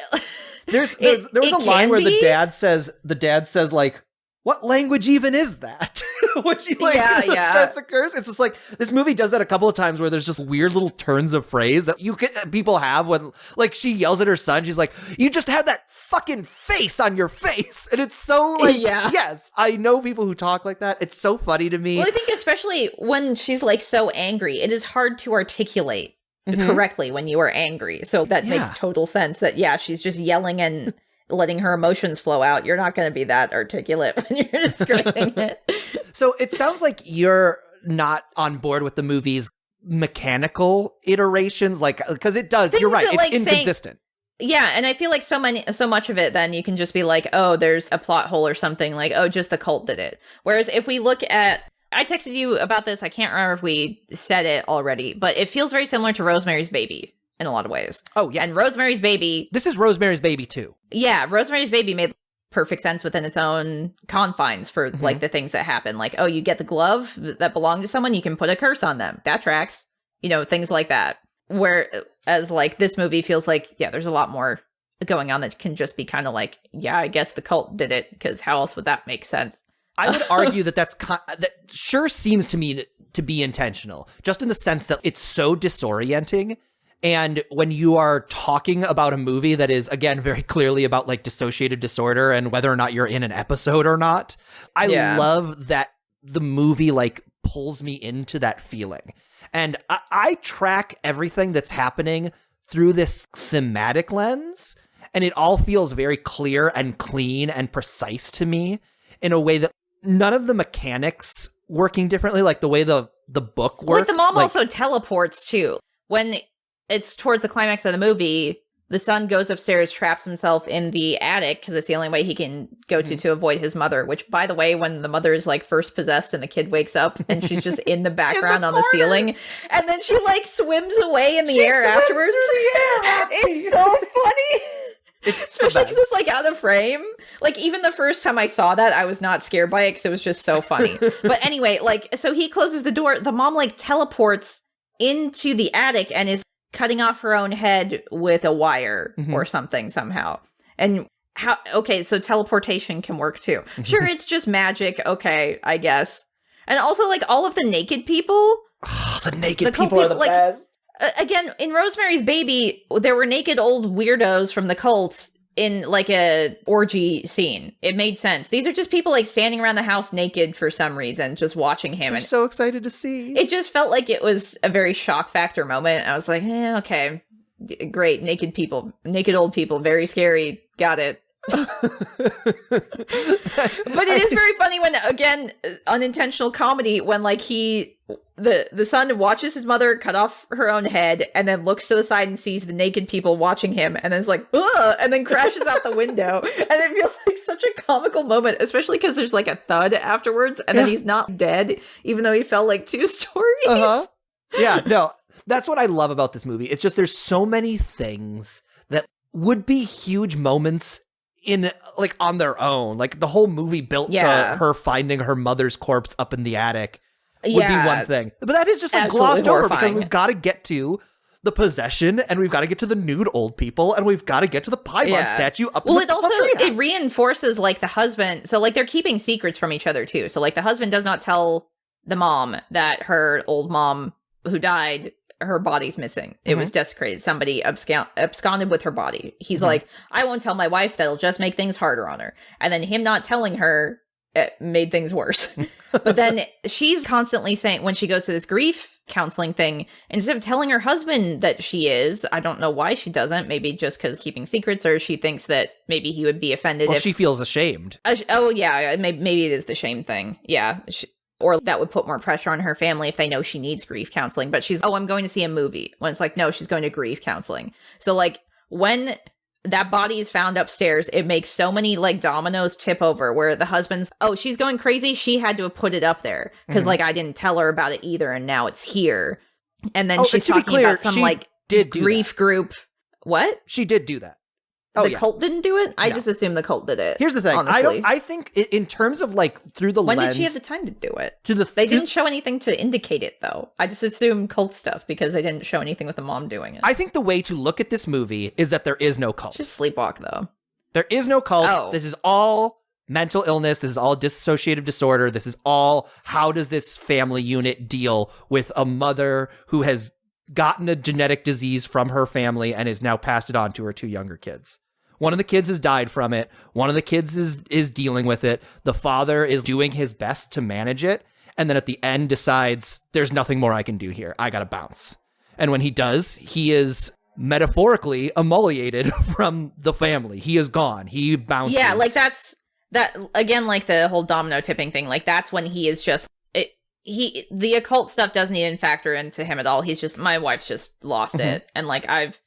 There was a line where the dad says like, what language even is that? When she starts to curse. It's just like, this movie does that a couple of times where there's just weird little turns of phrase that people have when, like, she yells at her son. She's like, you just had that fucking face on your face. And it's so like, yes, I know people who talk like that. It's so funny to me. Well, I think especially when she's like so angry, it is hard to articulate correctly when you are angry. So that makes total sense that, she's just yelling and letting her emotions flow out. You're not going to be that articulate when you're describing it. So it sounds like you're not on board with the movie's mechanical iterations, like, because it does. You're right. It's inconsistent. And I feel like so much of it, then you can just be like, oh, there's a plot hole or something, like, oh, just the cult did it. Whereas if we look at, I texted you about this, I can't remember if we said it already, but it feels very similar to Rosemary's Baby in a lot of ways. Oh, yeah. And Rosemary's Baby... This is Rosemary's Baby, too. Yeah, Rosemary's Baby made perfect sense within its own confines for, like, the things that happen. Like, oh, you get the glove that belonged to someone, you can put a curse on them. That tracks. You know, things like that. Whereas, like, this movie feels like, there's a lot more going on that can just be kind of like, I guess the cult did it, because how else would that make sense? I would argue that that sure seems to me to be intentional, just in the sense that it's so disorienting. And when you are talking about a movie that is, again, very clearly about like dissociative disorder and whether or not you're in an episode or not, I love that the movie like pulls me into that feeling. And I track everything that's happening through this thematic lens, and it all feels very clear and clean and precise to me in a way that none of the mechanics working differently, like the way the book works. Like the mom also teleports too. When it's towards the climax of the movie, the son goes upstairs, traps himself in the attic because it's the only way he can go to avoid his mother. Which, by the way, when the mother is like first possessed and the kid wakes up and she's just in the background on the ceiling, and then she like swims away in the air afterwards. It's so funny. Especially because it's like out of frame. Like even the first time I saw that, I was not scared by it because it was just so funny. But anyway, like, so he closes the door. The mom like teleports into the attic and is cutting off her own head with a wire or something somehow. And so teleportation can work too. Sure, it's just magic. Okay, I guess. And also like all of the naked people. The naked people are the best. Again, in Rosemary's Baby, there were naked old weirdos from the cults in like a orgy scene. It made sense. These are just people like standing around the house naked for some reason, just watching him. I'm so excited to see. It just felt like it was a very shock factor moment. I was like, okay, great. Naked people, naked old people, very scary. Got it. But it is very funny when, again, unintentional comedy, when like the son watches his mother cut off her own head and then looks to the side and sees the naked people watching him and then is like, ugh, and then crashes out the window. And it feels like such a comical moment, especially because there's like a thud afterwards and then he's not dead, even though he fell like 2 stories. Yeah, no, that's what I love about this movie. It's just there's so many things that would be huge moments in like on their own, like the whole movie built to her finding her mother's corpse up in the attic would be one thing, but that is just like glossed over because we've got to get to the possession and we've got to get to the nude old people and we've got to get to the Paimon statue up. Well, it reinforces like the husband, so like they're keeping secrets from each other too. So like the husband does not tell the mom that her old mom who died, her body's missing. It was desecrated. Somebody absconded with her body. He's like, I won't tell my wife. That'll just make things harder on her. And then him not telling her, it made things worse. But then she's constantly saying, when she goes to this grief counseling thing, instead of telling her husband that she is, I don't know why she doesn't, maybe just because keeping secrets, or she thinks that maybe he would be offended. Well, she feels ashamed. Maybe it is the shame thing. Yeah. Or that would put more pressure on her family if they know she needs grief counseling. But she's, I'm going to see a movie. When it's like, no, she's going to grief counseling. So like when that body is found upstairs, it makes so many like dominoes tip over where the husband's, oh, she's going crazy. She had to have put it up there because like I didn't tell her about it either. And now it's here. And then she's talking about some like grief group. What? She did do that. cult didn't do it? I just assumed the cult did it. Here's the thing. Honestly. I think in terms of like through the when lens. Did she have the time to do it? They didn't show anything to indicate it, though. I just assumed cult stuff because they didn't show anything with the mom doing it. I think the way to look at this movie is that there is no cult. Just sleepwalk, though. There is no cult. Oh. This is all mental illness. This is all dissociative disorder. This is all how does this family unit deal with a mother who has gotten a genetic disease from her family and has now passed it on to her 2 younger kids. One of the kids has died from it. One of the kids is dealing with it. The father is doing his best to manage it. And then at the end decides there's nothing more I can do here. I got to bounce. And when he does, he is metaphorically emoliated from the family. He is gone. He bounces. Yeah, like that again, like the whole domino tipping thing. Like that's when he is just the occult stuff doesn't even factor into him at all. He's just, my wife's just lost it. And like I've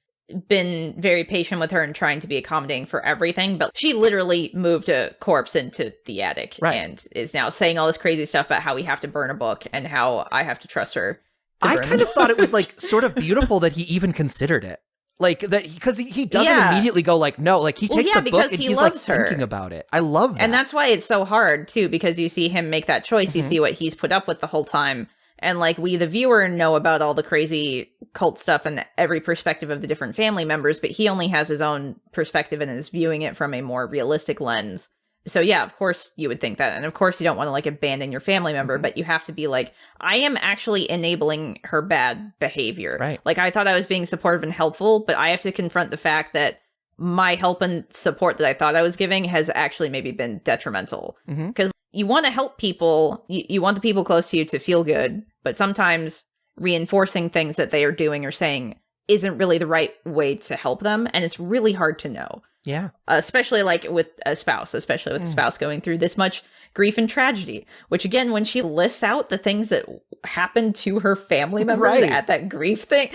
been very patient with her and trying to be accommodating for everything, but she literally moved a corpse into the attic and is now saying all this crazy stuff about how we have to burn a book and how I have to trust her. I kind of thought it was like sort of beautiful that he even considered it. Like that, because he doesn't immediately go like, no, like he takes the book and he's like thinking about it. I love that. And that's why it's so hard too, because you see him make that choice. You see what he's put up with the whole time. And like we, the viewer, know about all the crazy cult stuff and every perspective of the different family members, but he only has his own perspective and is viewing it from a more realistic lens. So yeah, of course you would think that. And of course you don't want to like abandon your family member, but you have to be like, I am actually enabling her bad behavior. Right. Like I thought I was being supportive and helpful, but I have to confront the fact that my help and support that I thought I was giving has actually maybe been detrimental. Because you want to help people, you want the people close to you to feel good, but sometimes reinforcing things that they are doing or saying isn't really the right way to help them. And it's really hard to know. Yeah. Especially like with a spouse, a spouse going through this much grief and tragedy, which again, when she lists out the things that happened to her family members at that grief thing,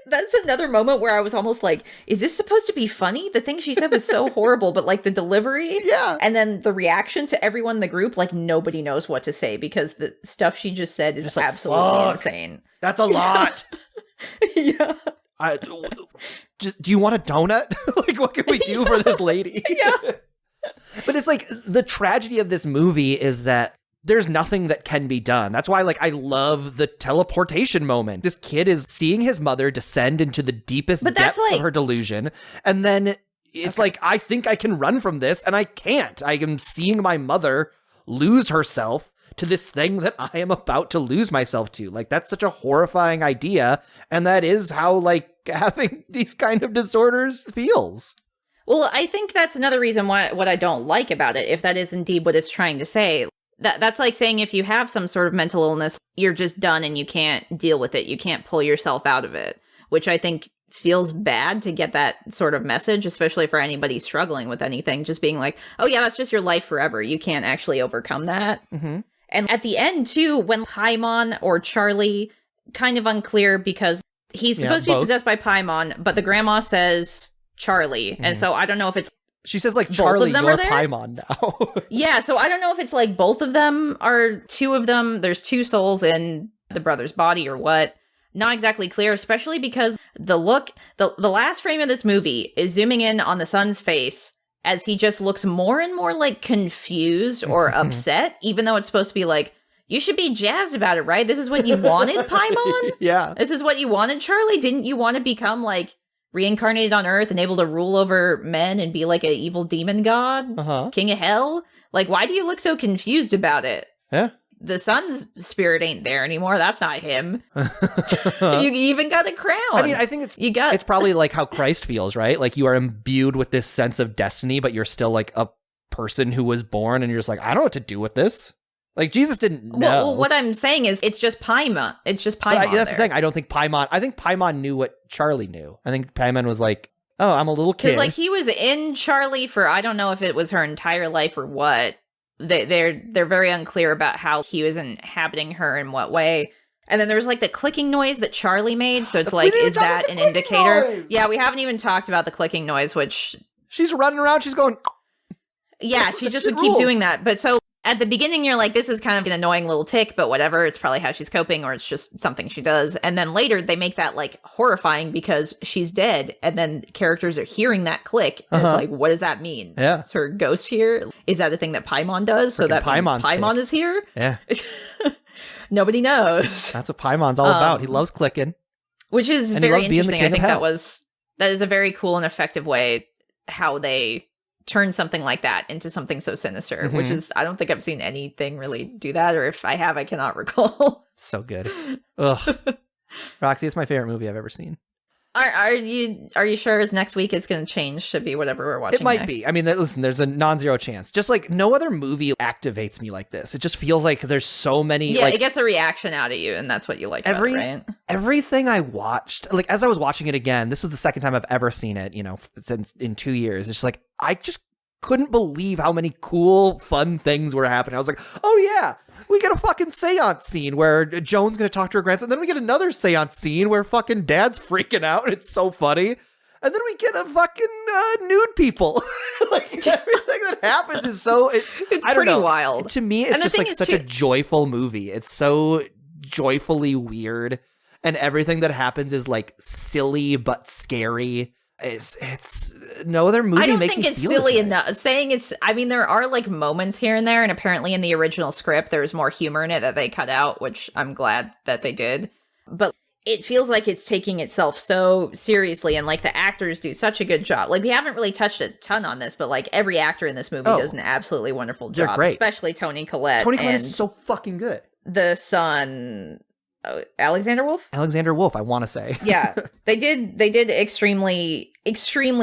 that's another moment where I was almost like, is this supposed to be funny? The thing she said was so horrible, but like the delivery and then the reaction to everyone in the group, like nobody knows what to say because the stuff she just said is just absolutely insane. That's a lot. Yeah. Do you want a donut? Like, what can we do for this lady? But it's like the tragedy of this movie is that there's nothing that can be done. That's why, like, I love the teleportation moment. This kid is seeing his mother descend into the deepest depths of her delusion. And then it's like, I think I can run from this, and I can't. I am seeing my mother lose herself to this thing that I am about to lose myself to. Like, that's such a horrifying idea. And that is how, like, having these kind of disorders feels. Well, I think that's another reason why what I don't like about it, if that is indeed what it's trying to say. That's like saying if you have some sort of mental illness, you're just done and you can't deal with it. You can't pull yourself out of it, which I think feels bad to get that sort of message, especially for anybody struggling with anything. Just being like, oh yeah, that's just your life forever. You can't actually overcome that. And at the end, too, when Paimon or Charlie, kind of unclear because he's supposed to be possessed by Paimon, but the grandma says Charlie. And so I don't know if it's she says like Charlie, you're Paimon now. Yeah, so I don't know if it's like both of them are two of them. There's two souls in the brother's body or what. Not exactly clear, especially because the last frame of this movie is zooming in on the son's face as he just looks more and more like confused or upset, even though it's supposed to be like, you should be jazzed about it, right? This is what you wanted, Paimon? Yeah. This is what you wanted, Charlie? Didn't you want to become like reincarnated on Earth and able to rule over men and be like an evil demon god? King of hell? Like, why do you look so confused about it? Yeah. The son's spirit ain't there anymore. That's not him. You even got a crown. I mean, I think it's probably like how Christ feels, right? Like you are imbued with this sense of destiny, but you're still like a person who was born and you're just like, I don't know what to do with this. Like Jesus didn't know. Well, what I'm saying is it's just Paimon. It's just Paimon. That's the thing. I think Paimon knew what Charlie knew. I think Paimon was like, oh, I'm a little kid. Because like he was in Charlie for, I don't know if it was her entire life or what. They're very unclear about how he was inhabiting her in what way. And then there was like the clicking noise that Charlie made. So it's like, is that an indicator? Noise. Yeah, we haven't even talked about the clicking noise, which she's running around. She's going. Yeah, she just would keep doing that. But so at the beginning, you're like, this is kind of an annoying little tick, but whatever. It's probably how she's coping, or it's just something she does. And then later, they make that like horrifying because she's dead. And then characters are hearing that click. And it's like, what does that mean? Yeah. Is her ghost here? Is that a thing that Paimon does? So that means Paimon is here? Yeah. Nobody knows. That's what Paimon's all about. He loves clicking. Which is and very he loves being the interesting. king I of think hell. that is a very cool and effective way how they turn something like that into something so sinister, which is, I don't think I've seen anything really do that, or if I have, I cannot recall. So good. Ugh. Roxy, it's my favorite movie I've ever seen. Are you sure next week it's going to change to be whatever we're watching? It might next? be. I mean, listen, there's a non-zero chance. Just like no other movie activates me like this. It just feels like there's so many. Yeah, like, it gets a reaction out of you, and that's what you like about it, right? Everything I watched, like as I was watching it again, this is the second time I've ever seen it, since in 2 years. It's just like, I just couldn't believe how many cool, fun things were happening. I was like, oh yeah, we get a fucking seance scene where Joan's going to talk to her grandson. Then we get another seance scene where fucking dad's freaking out. It's so funny. And then we get a fucking nude people. Like everything that happens is so... It's I don't pretty know. wild. To me, it's just like such a joyful movie. It's so joyfully weird. And everything that happens is like silly but scary. It's no other movie. I don't makes think me it's feel silly this way. enough. Saying it's, I mean, there are like moments here and there, and apparently in the original script, there's more humor in it that they cut out, which I'm glad that they did. But it feels like it's taking itself so seriously, and like the actors do such a good job. Like we haven't really touched a ton on this, but like every actor in this movie does an absolutely wonderful job. They're great. Especially Toni Collette. Toni Collette is so fucking good. The son. Alexander Wolf? Alexander Wolf, I want to say. Yeah. They did extremely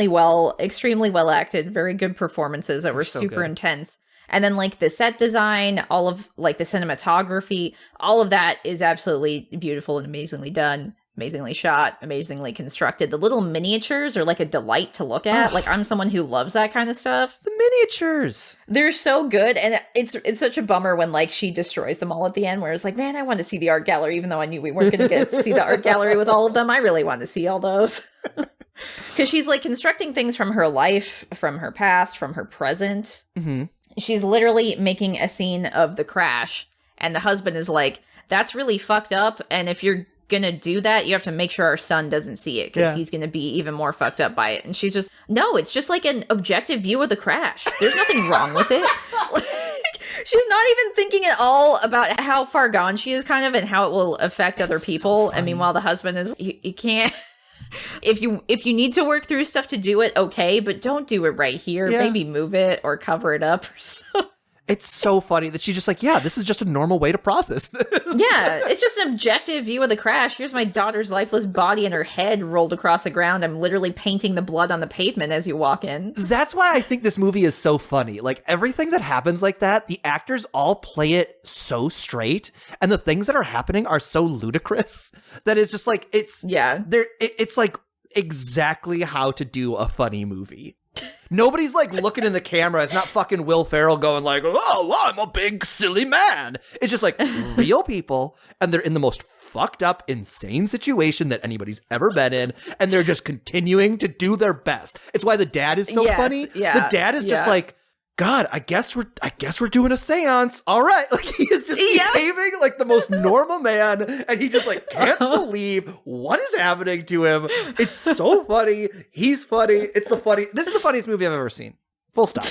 well acted, very good performances that were so super good. intense. And then like the set design, all of like the cinematography, all of that is absolutely beautiful and amazingly done, amazingly shot, amazingly constructed. The little miniatures are like a delight to look at. Like I'm someone who loves that kind of stuff. The miniatures. They're so good, and it's such a bummer when like she destroys them all at the end, where it's like, man, I want to see the art gallery, even though I knew we weren't going to get to see the art gallery with all of them. I really want to see all those. Because she's like constructing things from her life, from her past, from her present. Mm-hmm. She's literally making a scene of the crash, and the husband is like, that's really fucked up, and if you're gonna do that, you have to make sure our son doesn't see it, because he's gonna be even more fucked up by it. And she's just, no, it's just like an objective view of the crash. There's nothing wrong with it. Like, she's not even thinking at all about how far gone she is, kind of, and how it will affect other people. And meanwhile, the husband is, you can't. If you need to work through stuff to do it, okay, but don't do it right here. Yeah. Maybe move it or cover it up or something. It's so funny that she's just like, yeah, this is just a normal way to process this. Yeah, it's just an objective view of the crash. Here's my daughter's lifeless body and her head rolled across the ground. I'm literally painting the blood on the pavement as you walk in. That's why I think this movie is so funny. Like everything that happens like that, the actors all play it so straight, and the things that are happening are so ludicrous that it's just like it's like exactly how to do a funny movie. Nobody's like looking in the camera. It's not fucking Will Ferrell going like, oh, I'm a big silly man. It's just like real people, and they're in the most fucked up, insane situation that anybody's ever been in, and they're just continuing to do their best. It's why the dad is so funny. The dad is just like, God, I guess we're doing a seance. All right. Like he is just behaving like the most normal man, and he just like can't believe what is happening to him. It's so funny. He's funny. This is the funniest movie I've ever seen. Full stop.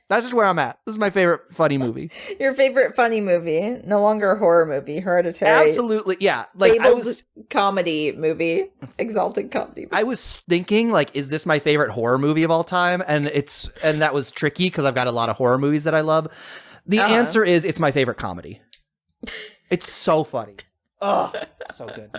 That's just where I'm at. This is my favorite funny movie. Your favorite funny movie, no longer a horror movie, Hereditary. Absolutely. Yeah. Like Fabled comedy movie, exalted comedy movie. I was thinking, like, is this my favorite horror movie of all time? And that was tricky because I've got a lot of horror movies that I love. The answer is it's my favorite comedy. It's so funny. Oh, it's so good.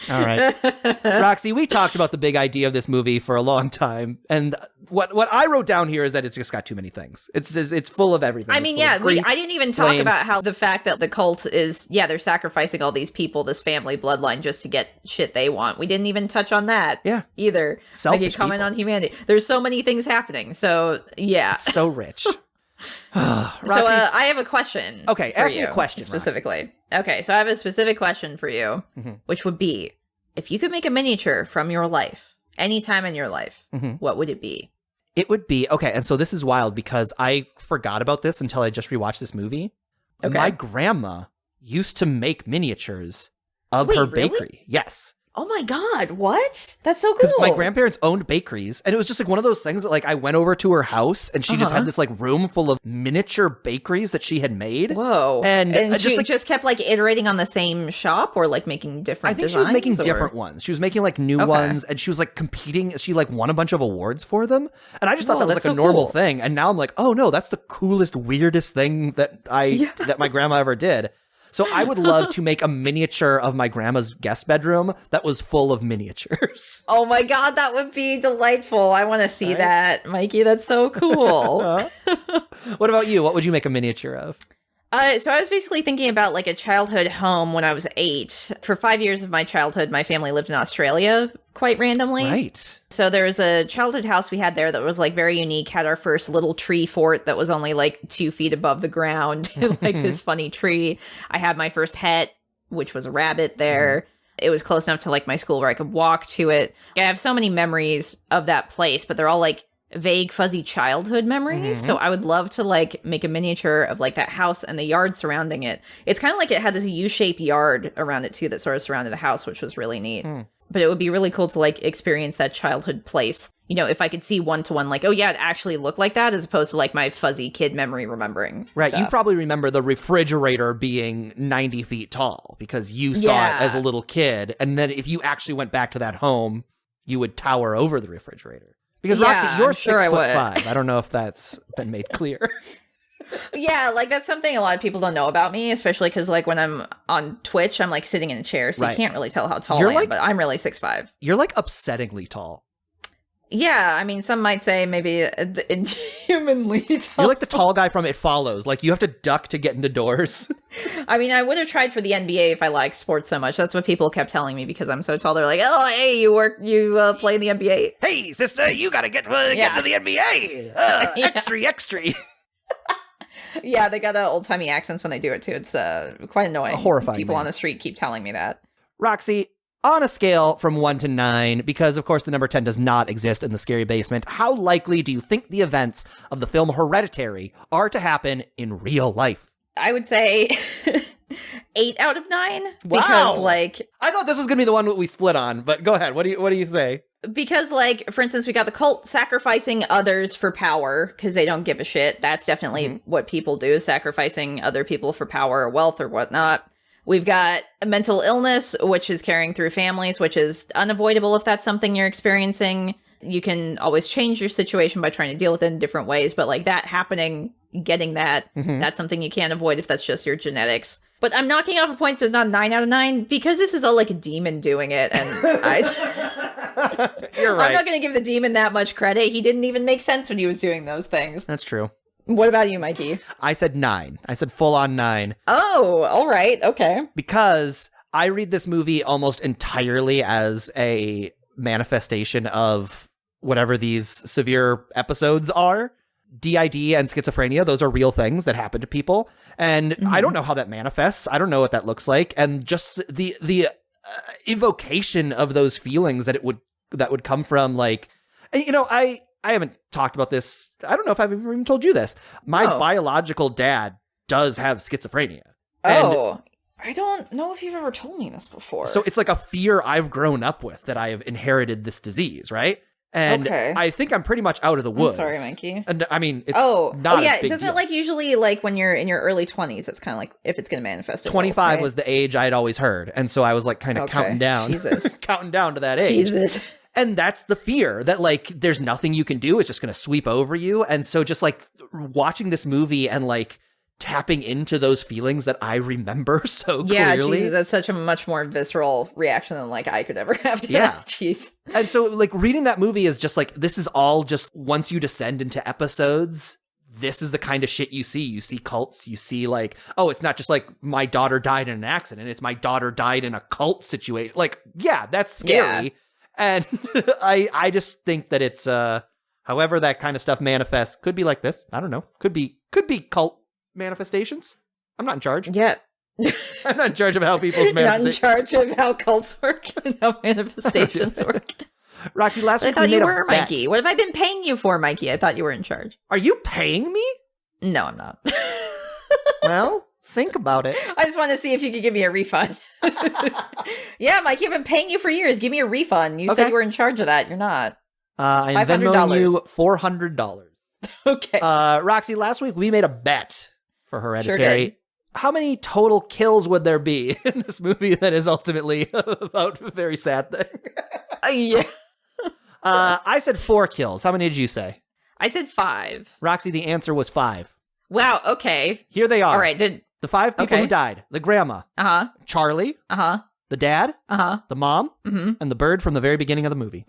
All right. Roxy, we talked about the big idea of this movie for a long time. And what I wrote down here is that it's just got too many things. It's full of everything. I mean, I didn't even talk about how the fact that the cult is, they're sacrificing all these people, this family bloodline, just to get shit they want. We didn't even touch on that either. Selfish like a comment people. on humanity. There's so many things happening. So, yeah. It's so rich. Roxy, so I have a question. Okay, for ask you, me a question, specifically. Roxy. Okay, so I have a specific question for you, which would be, if you could make a miniature from your life, any time in your life, what would it be? It would be, okay, and so this is wild because I forgot about this until I just rewatched this movie. Okay. My grandma used to make miniatures of Wait, her really? bakery. Yes. Oh my God, what? That's so cool. Because my grandparents owned bakeries, and it was just like one of those things that like I went over to her house and she just had this like room full of miniature bakeries that she had made. Whoa. And she like, just kept like iterating on the same shop or like making different I think designs, she was making or? different ones. She was making like new ones, and she was like competing. She like won a bunch of awards for them. And I just thought that was like that's a so normal cool. thing. And now I'm like, oh no, that's the coolest, weirdest thing that that my grandma ever did. So I would love to make a miniature of my grandma's guest bedroom that was full of miniatures. Oh my God, that would be delightful. I want to see that, Mikey. That's so cool. What about you? What would you make a miniature of? So I was basically thinking about like a childhood home when I was 8. For 5 years of my childhood, my family lived in Australia quite randomly. Right. So there was a childhood house we had there that was like very unique, had our first little tree fort that was only like 2 feet above the ground, like this funny tree. I had my first pet, which was a rabbit there. It was close enough to like my school where I could walk to it. I have so many memories of that place, but they're all like vague, fuzzy childhood memories. So I would love to like make a miniature of like that house and the yard surrounding it. It's kind of like it had this U-shaped yard around it too that sort of surrounded the house, which was really neat. But it would be really cool to like experience that childhood place. You know, if I could see one-to-one, like, oh yeah, it actually looked like that, as opposed to like my fuzzy kid memory remembering. Right. stuff. You probably remember the refrigerator being 90 feet tall because you saw it as a little kid. And then if you actually went back to that home, you would tower over the refrigerator. Because Roxy, you're I'm sure 6'5". I don't know if that's been made clear. Yeah, like that's something a lot of people don't know about me, especially because like when I'm on Twitch, I'm like sitting in a chair, so you can't really tell how tall I am, but I'm really 6'5". You're like upsettingly tall. Yeah, I mean, some might say maybe inhumanly tall. You're like the tall guy from It Follows. Like you have to duck to get into doors. I mean, I would have tried for the NBA if I liked sports so much. That's what people kept telling me because I'm so tall. They're like, "Oh, hey, you play in the NBA." Hey, sister, you gotta get into the NBA. Extra. Yeah, they got old timey accents when they do it too. It's quite annoying. Horrifying. People on the street keep telling me that. Roxy, on a scale from 1 to 9, because of course the number 10 does not exist in the scary basement, how likely do you think the events of the film Hereditary are to happen in real life? I would say 8 out of 9. Wow. Because like I thought this was gonna be the one that we split on, but go ahead. What do you say? Because, like, for instance, we got the cult sacrificing others for power because they don't give a shit. That's definitely what people do, sacrificing other people for power or wealth or whatnot. We've got a mental illness, which is carrying through families, which is unavoidable if that's something you're experiencing. You can always change your situation by trying to deal with it in different ways, but, like, that happening, getting that, that's something you can't avoid if that's just your genetics. But I'm knocking off a point so it's not 9 out of 9 because this is all like a demon doing it. And You're right. I'm not going to give the demon that much credit. He didn't even make sense when he was doing those things. That's true. What about you, Mikey? I said 9. I said full on 9. Oh, all right. Okay. Because I read this movie almost entirely as a manifestation of whatever these severe episodes are. DID and schizophrenia, those are real things that happen to people. And I don't know how that manifests. I don't know what that looks like. And just the evocation of those feelings that would come from, like, and, you know, I haven't talked about this. I don't know if I've ever even told you this. My biological dad does have schizophrenia. Oh, I don't know if you've ever told me this before. So it's like a fear I've grown up with that I have inherited this disease, right? And I think I'm pretty much out of the woods. I'm sorry, Mikey. And I mean, it's not a big doesn't deal. it like usually like when you're in your early 20s, it's kind of like if it's going to manifest. 25 was the age I'd always heard. And so I was like kind of counting down. Jesus. Counting down to that age. Jesus. And that's the fear that like there's nothing you can do. It's just going to sweep over you. And so just like watching this movie and like tapping into those feelings that I remember so clearly. Yeah, Jesus, that's such a much more visceral reaction than like I could ever have to that. Jeez. And so like reading that movie is just like, this is all just once you descend into episodes, this is the kind of shit you see. You see cults, you see like, oh, it's not just like my daughter died in an accident. It's my daughter died in a cult situation. Like, yeah, that's scary. Yeah. And I just think that it's, however that kind of stuff manifests, could be like this. I don't know. Could be cult manifestations. I'm not in charge. Yeah. I'm not in charge of how people's You're not in manifestations. charge of how cults work and how manifestations work. Roxy, last I week we thought made you a were, bet. Mikey. What have I been paying you for, Mikey? I thought you were in charge. Are you paying me? No, I'm not. Well, think about it. I just want to see if you could give me a refund. Yeah, Mikey, I've been paying you for years. Give me a refund. You said you were in charge of that. You're not. I'm Venmoing you $400. Okay. Roxy, last week we made a bet for Hereditary. Sure did. How many total kills would there be in this movie that is ultimately about a very sad thing? Yeah. I said 4 kills. How many did you say? I said 5. Roxy, the answer was 5. Wow, okay. Here they are. All right, the 5 people who died. The grandma. Uh-huh. Charlie. Uh-huh. The dad. Uh-huh. The mom. Mm-hmm. And the bird from the very beginning of the movie.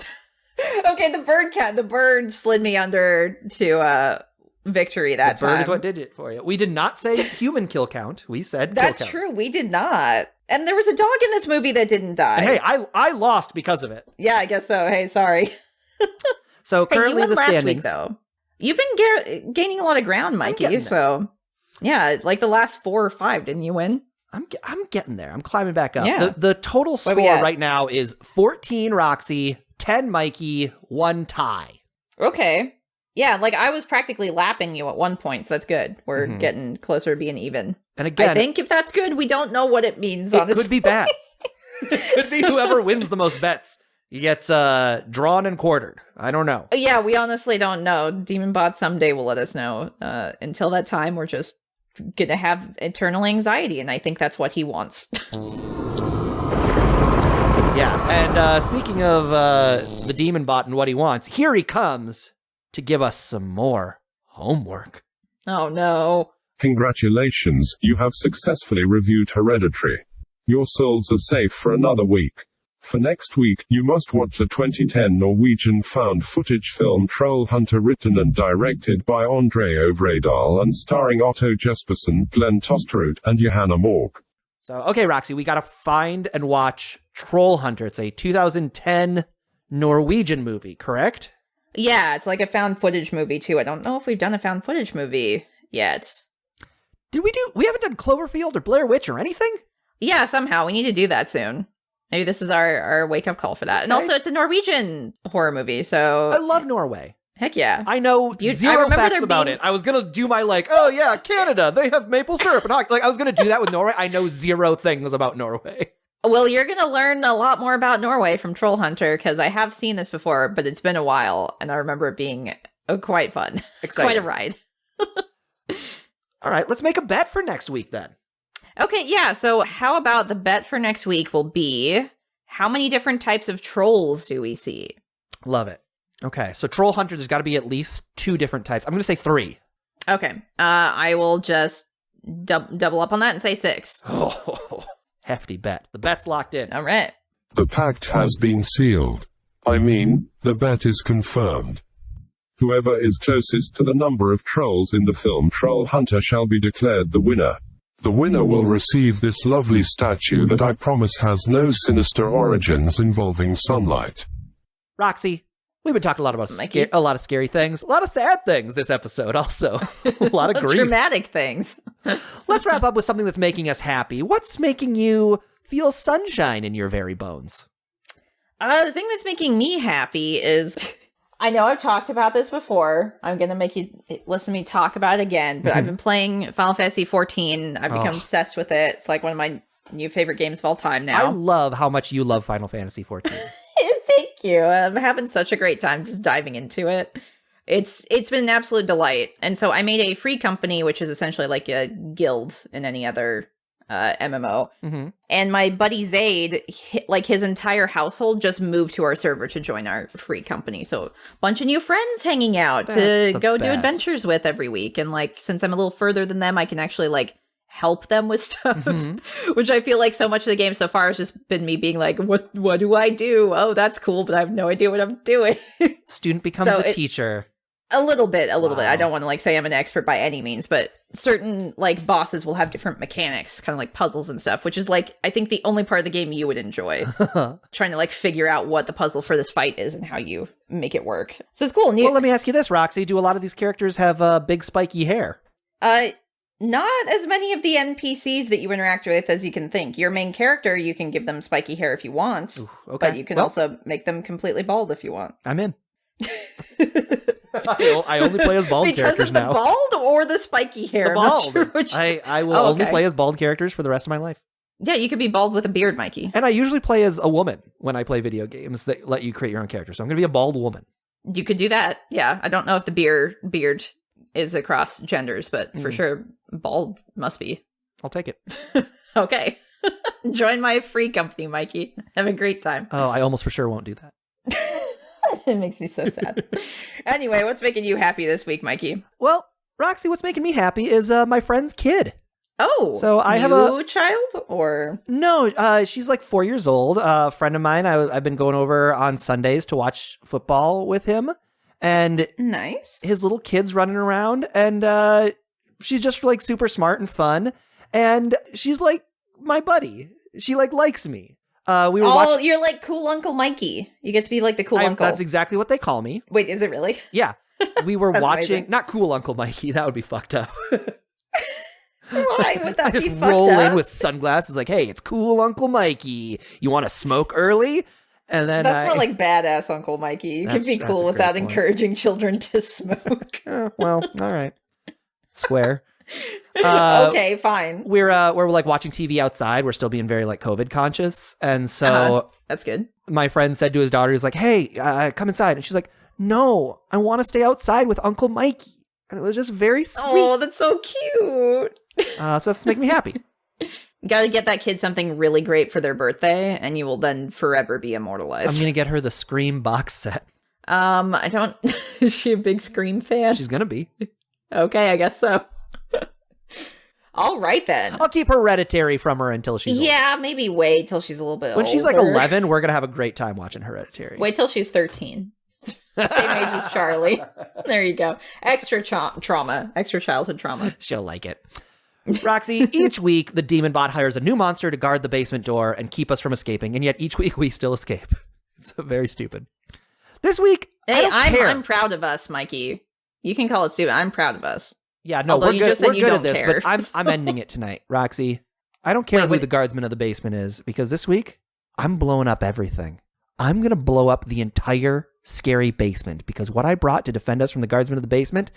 Okay, the bird slid me under to victory that time. The bird is what did it for you. We did not say human kill count. We said That's kill count. true. We did not. And there was a dog in this movie that didn't die. And hey, I lost because of it. Yeah, I guess so. Hey, sorry. So currently you won the last standings. week, though. You've been gaining a lot of ground, Mikey. So, yeah, like the last 4 or 5, didn't you win? I'm getting there. I'm climbing back up. Yeah. The total score right now is 14 Roxy, 10 Mikey, 1 tie. Okay. Yeah, like I was practically lapping you at one point, so that's good. We're getting closer to being even. And again, I think if that's good, we don't know what it means. It could be bad. It could be whoever wins the most bets. He gets drawn and quartered. I don't know. Yeah, we honestly don't know. Demon Bot someday will let us know. Until that time, we're just gonna have eternal anxiety, and I think that's what he wants. Yeah, and speaking of the Demon Bot and what he wants, here he comes to give us some more homework. Oh no. Congratulations, you have successfully reviewed Hereditary. Your souls are safe for another week. For next week, you must watch the 2010 Norwegian found footage film Troll Hunter, written and directed by Andre Øvredal and starring Otto Jespersen, Glenn Tosterud, and Johanna Morg. So, okay, Roxy, we gotta find and watch Troll Hunter. It's a 2010 Norwegian movie, correct? Yeah, it's like a found footage movie, too. I don't know if we've done a found footage movie yet. We haven't done Cloverfield or Blair Witch or anything? Yeah, somehow. We need to do that soon. Maybe this is our wake-up call for that. And also, it's a Norwegian horror movie, so... I love Norway. Heck yeah. I know zero facts about it. I was going to do my, oh yeah, Canada, they have maple syrup. And I was going to do that with Norway. I know 0 things about Norway. Well, you're going to learn a lot more about Norway from Troll Hunter, because I have seen this before, but it's been a while, and I remember it being quite fun. Exciting. Quite a ride. All right, let's make a bet for next week then. Okay, yeah, so how about the bet for next week will be, how many different types of trolls do we see? Love it. Okay, so Troll Hunter, there's got to be at least 2 different types. I'm going to say 3. Okay, I will just double up on that and say 6. Oh, hefty bet. The bet's locked in. All right. The pact has been sealed. I mean, the bet is confirmed. Whoever is closest to the number of trolls in the film Troll Hunter shall be declared the winner. The winner will receive this lovely statue that I promise has no sinister origins involving sunlight. Roxy, we've been talking a lot about a lot of scary things, a lot of sad things this episode also. A lot of grief. Dramatic things. Let's wrap up with something that's making us happy. What's making you feel sunshine in your very bones? The thing that's making me happy is... I know I've talked about this before. I'm going to make you listen to me talk about it again, but I've been playing Final Fantasy XIV. I've become obsessed with it. It's like one of my new favorite games of all time now. I love how much you love Final Fantasy XIV. Thank you. I'm having such a great time just diving into it. It's been an absolute delight. And so I made a free company, which is essentially like a guild in any other MMO. Mm-hmm. And my buddy Zaid, his entire household just moved to our server to join our free company. So a bunch of new friends hanging out to go do adventures with every week. And since I'm a little further than them, I can actually help them with stuff, which I feel like so much of the game so far has just been me being like, what do I do? Oh, that's cool, but I have no idea what I'm doing. Student becomes the teacher. A little bit. I don't want to say I'm an expert by any means, but certain bosses will have different mechanics, kind of like puzzles and stuff, which is I think the only part of the game you would enjoy. Trying to figure out what the puzzle for this fight is and how you make it work. So it's cool. Well, let me ask you this, Roxy. Do a lot of these characters have big spiky hair? Not as many of the NPCs that you interact with as you can think. Your main character, you can give them spiky hair if you want. Ooh, okay. But you can also make them completely bald if you want. I'm in. I only play as bald characters now. Because of the bald or the spiky hair? The bald. Sure which... I will only play as bald characters for the rest of my life. Yeah, you could be bald with a beard, Mikey. And I usually play as a woman when I play video games that let you create your own character. So I'm going to be a bald woman. You could do that. Yeah, I don't know if the beard is across genders, but for sure, bald must be. I'll take it. Okay. Join my free company, Mikey. Have a great time. Oh, I almost for sure won't do that. It makes me so sad. Anyway, what's making you happy this week, Mikey? Well, Roxy, what's making me happy is my friend's kid. Oh, so I have a child, or no? She's like 4 years old. A friend of mine. I've been going over on Sundays to watch football with him, and nice. His little kid's running around, and she's just like super smart and fun, and she's like my buddy. She like likes me. We were watching. You're like cool Uncle Mikey. You get to be like the cool uncle. That's exactly what they call me. Wait, is it really? Yeah, we were watching. Amazing. Not cool Uncle Mikey. That would be fucked up. Why would that be fucked up? I just roll in with sunglasses like, hey, it's cool Uncle Mikey. You want to smoke early? And then that's more like badass Uncle Mikey. You can be cool without encouraging children to smoke. Well, all right. Square. Okay, fine. We're like watching TV outside. We're still being very like COVID conscious. And so that's good. My friend said to his daughter, he's like, hey, come inside. And she's like, no, I want to stay outside with Uncle Mikey. And it was just very sweet. Oh, that's so cute. So that's making me happy. You gotta get that kid something really great for their birthday, and you will then forever be immortalized. I'm gonna get her the Scream box set. I don't... Is she a big Scream fan? She's gonna be. Okay, I guess so. All right, then. I'll keep Hereditary from her until she's older. Yeah, maybe wait till she's a little bit older. When she's like 11, we're gonna have a great time watching Hereditary. Wait till she's 13. Same age as Charlie. There you go. Extra trauma. Extra childhood trauma. She'll like it. Roxy, each week the demon bot hires a new monster to guard the basement door and keep us from escaping, and yet each week we still escape. It's very stupid. This week, I'm proud of us, Mikey. You can call it stupid. I'm proud of us. Yeah, no, we're good. We're good at this, but I'm ending it tonight, Roxy. I don't care who the guardsman of the basement is, because this week I'm blowing up everything. I'm gonna blow up the entire scary basement, because what I brought to defend us from the guardsman of the basement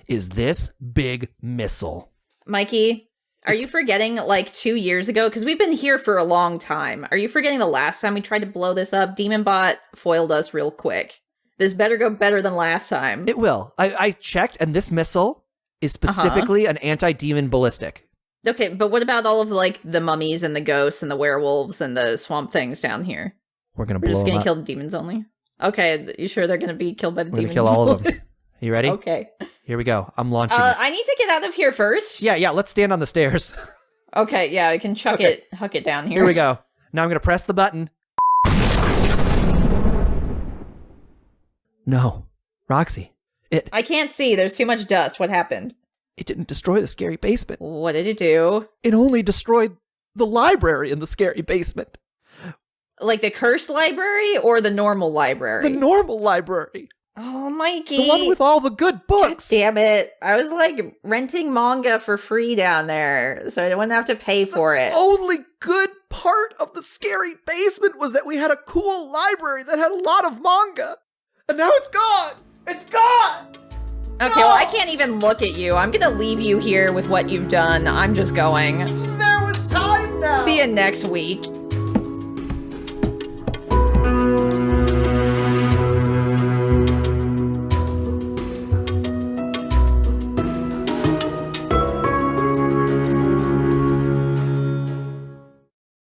is this big missile. Mikey, are you forgetting like 2 years ago? Because we've been here for a long time. Are you forgetting the last time we tried to blow this up? Demon Bot foiled us real quick. This better go better than last time. It will. I checked, and this missile is specifically an anti-demon ballistic. Okay, but what about all of like the mummies and the ghosts and the werewolves and the swamp things down here? We're just going to kill the demons only? Okay, you sure they're going to be killed by the demons? We're going to kill all of them. You ready? Okay. Here we go. I'm launching it. I need to get out of here first. Yeah, let's stand on the stairs. Okay, yeah, I can huck it down here. Here we go. Now I'm going to press the button. No. Roxy, I can't see. There's too much dust. What happened? It didn't destroy the scary basement. What did it do? It only destroyed the library in the scary basement. Like the cursed library or the normal library? The normal library. Oh, Mikey. The one with all the good books. God damn it. I was like renting manga for free down there, so I wouldn't have to pay for it. The only good part of the scary basement was that we had a cool library that had a lot of manga. And now it's gone. It's gone. Okay, well, I can't even look at you. I'm going to leave you here with what you've done. I'm just going. There was time now. See you next week.